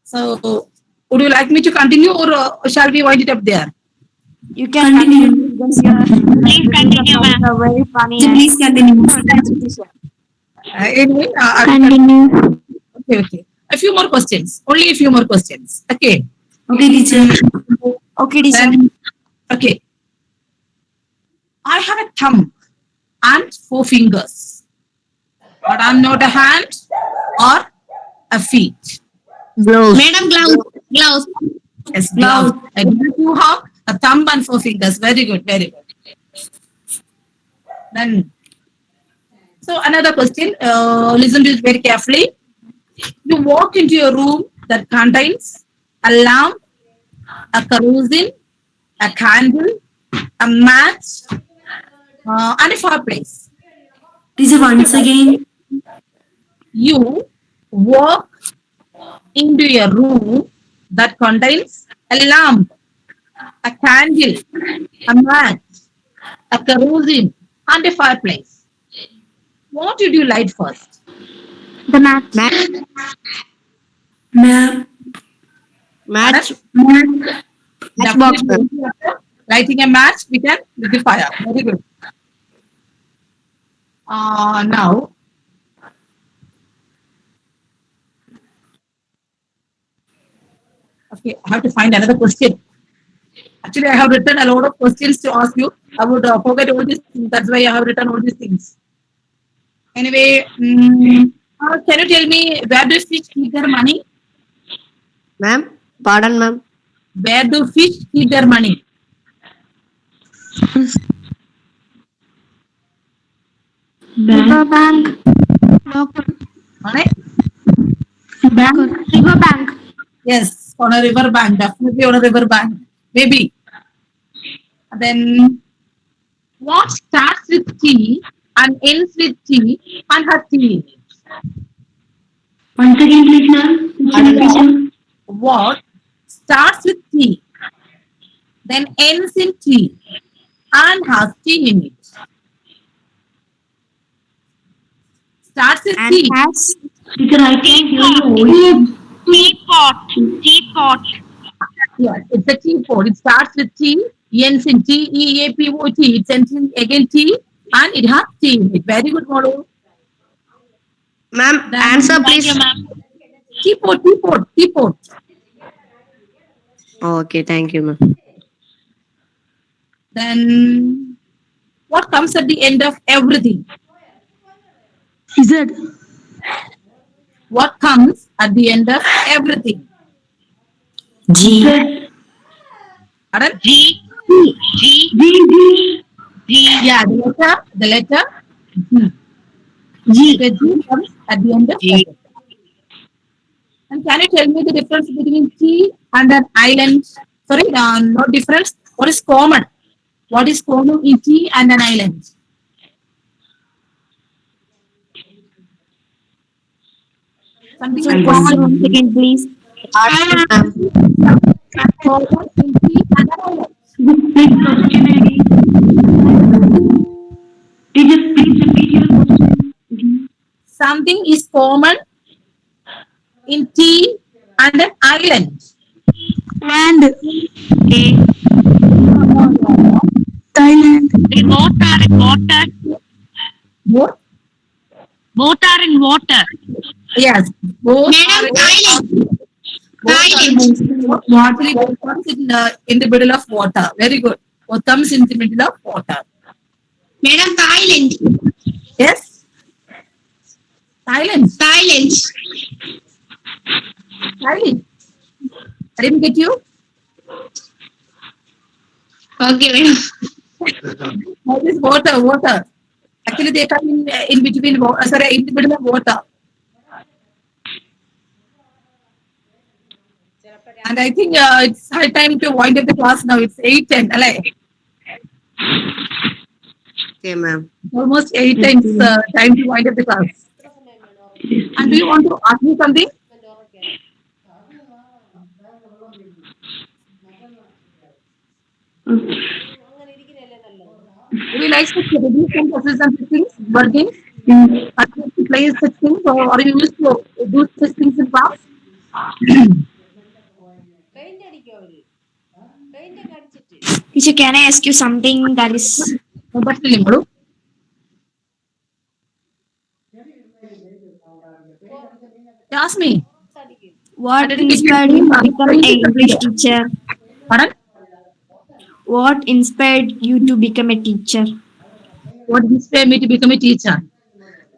So, would you like me to continue or shall we wind it up there? You can continue. Please continue, ma'am. Very funny. Please continue. Anyway, Continue. okay. A few more questions. Only a few more questions. Okay. Okay, teacher. Okay, teacher. Then, okay. I have a thumb and 4 fingers, but I'm not a hand or a feet. Blows. Madam, gloves. Yes, gloves. And you have a thumb and 4 fingers. Very good, very good. Then, so another question. Listen to it very carefully. You walk into a room that contains a lamp, a kerosene, a candle, a match, and a fireplace. Teacher, once again. You walk into a room that contains a lamp, a candle, a match, a kerosene, and a fireplace. What did you light first? The match. Match. Matchbox. Lighting a match, we can with the fire. Very good. Now, okay, I have to find another question. Actually, I have written a lot of questions to ask you. I would forget all these things. That's why I have written all these things. Anyway, can you tell me where do fish keep their money? Ma'am? Pardon, ma'am? Where do fish keep their money? River bank. Alright? River bank. Yes, on a river bank. Definitely on a river bank. Maybe. And then, what starts with T and ends with T and has T in it? Once again, please, ma'am. What starts with T, then ends in T, and has T in it? Starts with And T. has Teacher, I can't hear you. teapot. Yes, it's a teapot. It starts with T, ends in T, E-A-P-O-T. It ends in again T, and it has T in it. Very good, model. Ma'am, Then- answer please. Teapot. Okay, thank you, ma'am. Then, what comes at the end of everything? Z. What comes at the end of everything? G. Pardon? G. Yeah, the letter G. The G comes at the end of everything. And can you tell me the difference between T and an island? Sorry, not difference. What is common? What is common in T and an island? Something is common. Once again, please. Common in T and an island. Teacher, please repeat your question. Something is common in T and an island. Land. Okay. Thailand. Both? Both are in water. Yes. Both Madam, are island. Both comes in the middle of water. Very good. Both comes in the middle of water. Madam, Thailand. Yes. Silence. Silence. Silence. I didn't get you. Okay, madam. What is water? Water. Actually, they come in between. Sorry, in the middle of water. And I think it's high time to wind up the class now. It's 8:10. Okay, ma'am. Almost 8 times time to wind up the class. And do you want to ask me something? Would you like to do some puzzles and such things, word games? Are you used to play such things or are you used to do such things in class? Teacher, can I ask you something that is But Madam, ask me. what didn't get inspired your you name. to I'm become trying an to English consider. teacher? Pardon? What inspired you to become a teacher? What inspired me to become a teacher?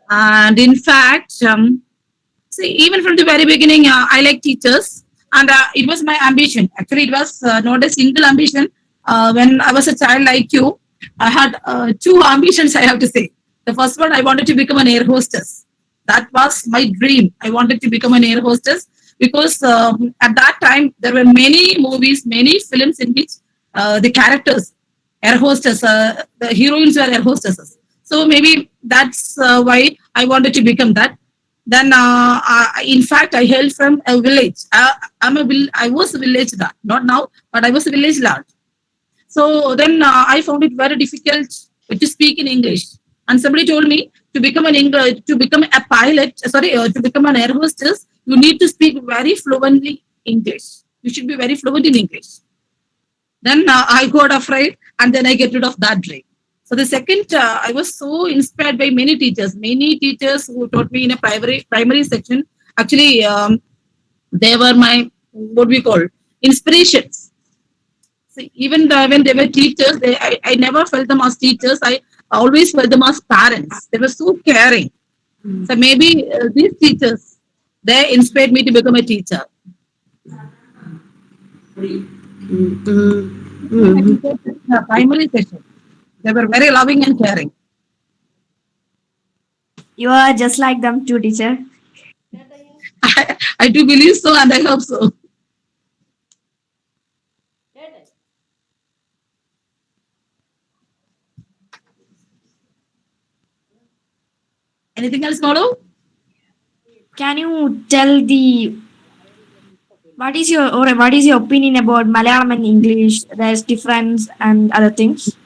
And in fact, see, even from the very beginning, I like teachers, and it was my ambition. Actually, it was not a single ambition. When I was a child like you, I had two ambitions. I have to say, the first one, I wanted to become an air hostess. That was my dream. I wanted to become an air hostess because at that time there were many movies, many films in which the characters, air hostess, the heroines were air hostesses. So maybe that's why I wanted to become that. Then, in fact, I hail from a village. I was a village lad, not now, but I was a village lad. So then I found it very difficult to speak in English. And somebody told me to become to become a pilot, to become an air hostess, you need to speak very fluently English. You should be very fluent in English. Then I got afraid, and then I get rid of that dream. So the second, I was so inspired by many teachers who taught me in a primary section. Actually, they were my what we call inspirations. So even when they were teachers, I never felt them as teachers. I always felt them as parents. They were so caring. So maybe these teachers, they inspired me to become a teacher. My teachers in the primary section, they were very loving and caring. You are just like them too, teacher. I do believe so, and I hope so. Anything else, Molu? Can you tell what is your opinion about Malayalam and English? There's difference and other things.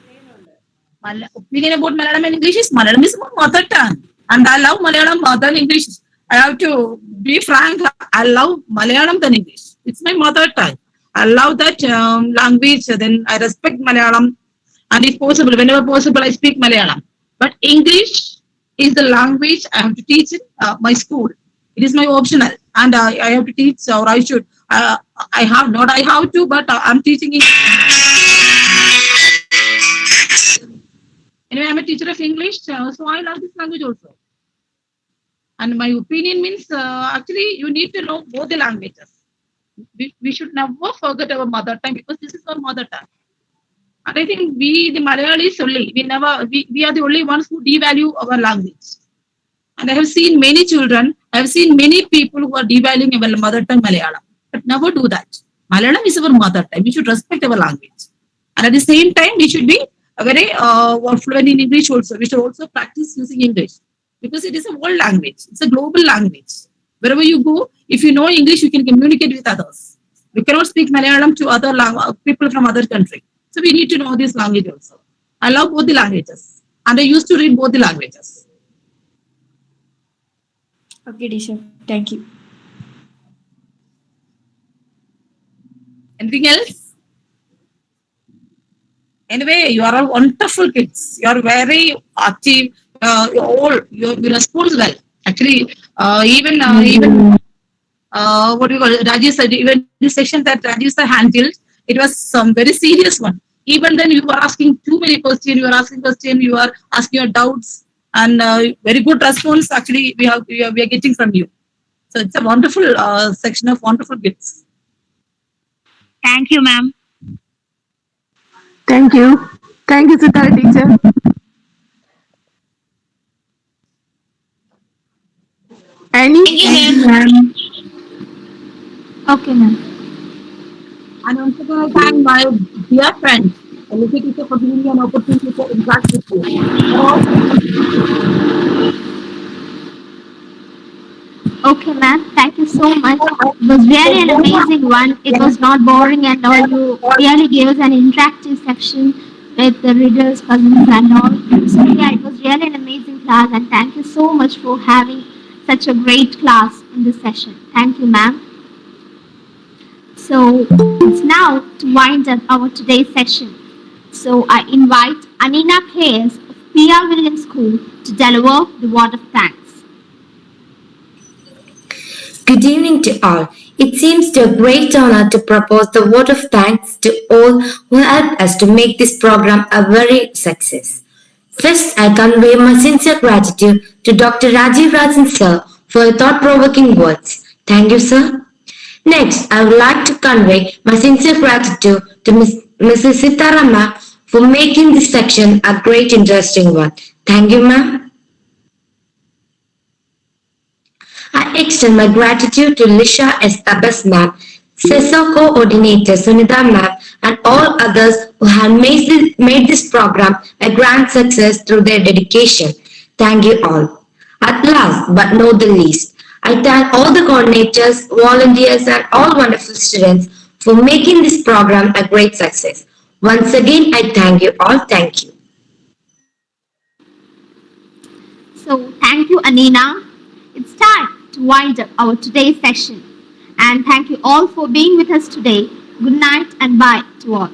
Opinion about Malayalam and English is Malayalam is my mother tongue, and I love Malayalam more than English. I have to be frank. I love Malayalam than English. It's my mother tongue. I love that language. Then I respect Malayalam, and if possible, whenever possible, I speak Malayalam. But English is the language I have to teach in my school. It is my optional, and I have to teach, or I should. I have not. I have to, but I'm teaching it. Anyway, I'm a teacher of English, so I love this language also. And my opinion means actually you need to know both the languages. We should never forget our mother tongue because this is our mother tongue. And I think we, the Malayalis only, we are the only ones who devalue our language. And I have seen many children, I have seen many people who are devaluing our mother tongue Malayalam. But never do that. Malayalam is our mother tongue. We should respect our language. And at the same time, we should be very fluent in English also. We should also practice using English because it is a world language. It's a global language. Wherever you go, if you know English, you can communicate with others. You cannot speak Malayalam to other people from other country. So we need to know this language also. I love both the languages. And I used to read both the languages. Okay, teacher. Thank you. Anything else? Anyway, you are all wonderful kids. You are very active. You respond well. Actually, even what do you call it? Rajesh said, even the section that Rajesh handled, it was some very serious one. Even then, you were asking too many questions. You are asking questions. You are asking your doubts, and very good response. Actually, we are getting from you. So it's a wonderful section of wonderful kids. Thank you, ma'am. Thank you. Thank you, Sithara teacher. Annie? Thank you, ma'am. Okay, ma'am. And once again, I thank my dear friends, Alicia teacher, for giving me an opportunity to interact with you. You're all Okay, ma'am. Thank you so much. It was really an amazing one. It was not boring and all. You really gave us an interactive section with the riddles, puzzles, and all. So yeah, it was really an amazing class, and thank you so much for having such a great class in this session. Thank you, ma'am. So it's now to wind up our today's session. So I invite Anina Hayes of P.R. Williams School to deliver the word of thanks. Good evening to all. It seems to a great honor to propose the vote of thanks to all who helped us to make this program a very success. First, I convey my sincere gratitude to Dr. Rajiv Rajan sir for your thought-provoking words. Thank you, sir. Next, I would like to convey my sincere gratitude to Mrs. Sithara ma'am for making this section a great interesting one. Thank you, ma'am. I extend my gratitude to Lisha S. Abbas ma'am, SESE coordinator Sunita ma'am, and all others who have made this program a grand success through their dedication. Thank you all. At last, but not the least, I thank all the coordinators, volunteers, and all wonderful students for making this program a great success. Once again, I thank you all. Thank you. So thank you, Anina. It's time to wind up our today's session. And thank you all for being with us today. Good night and bye to all.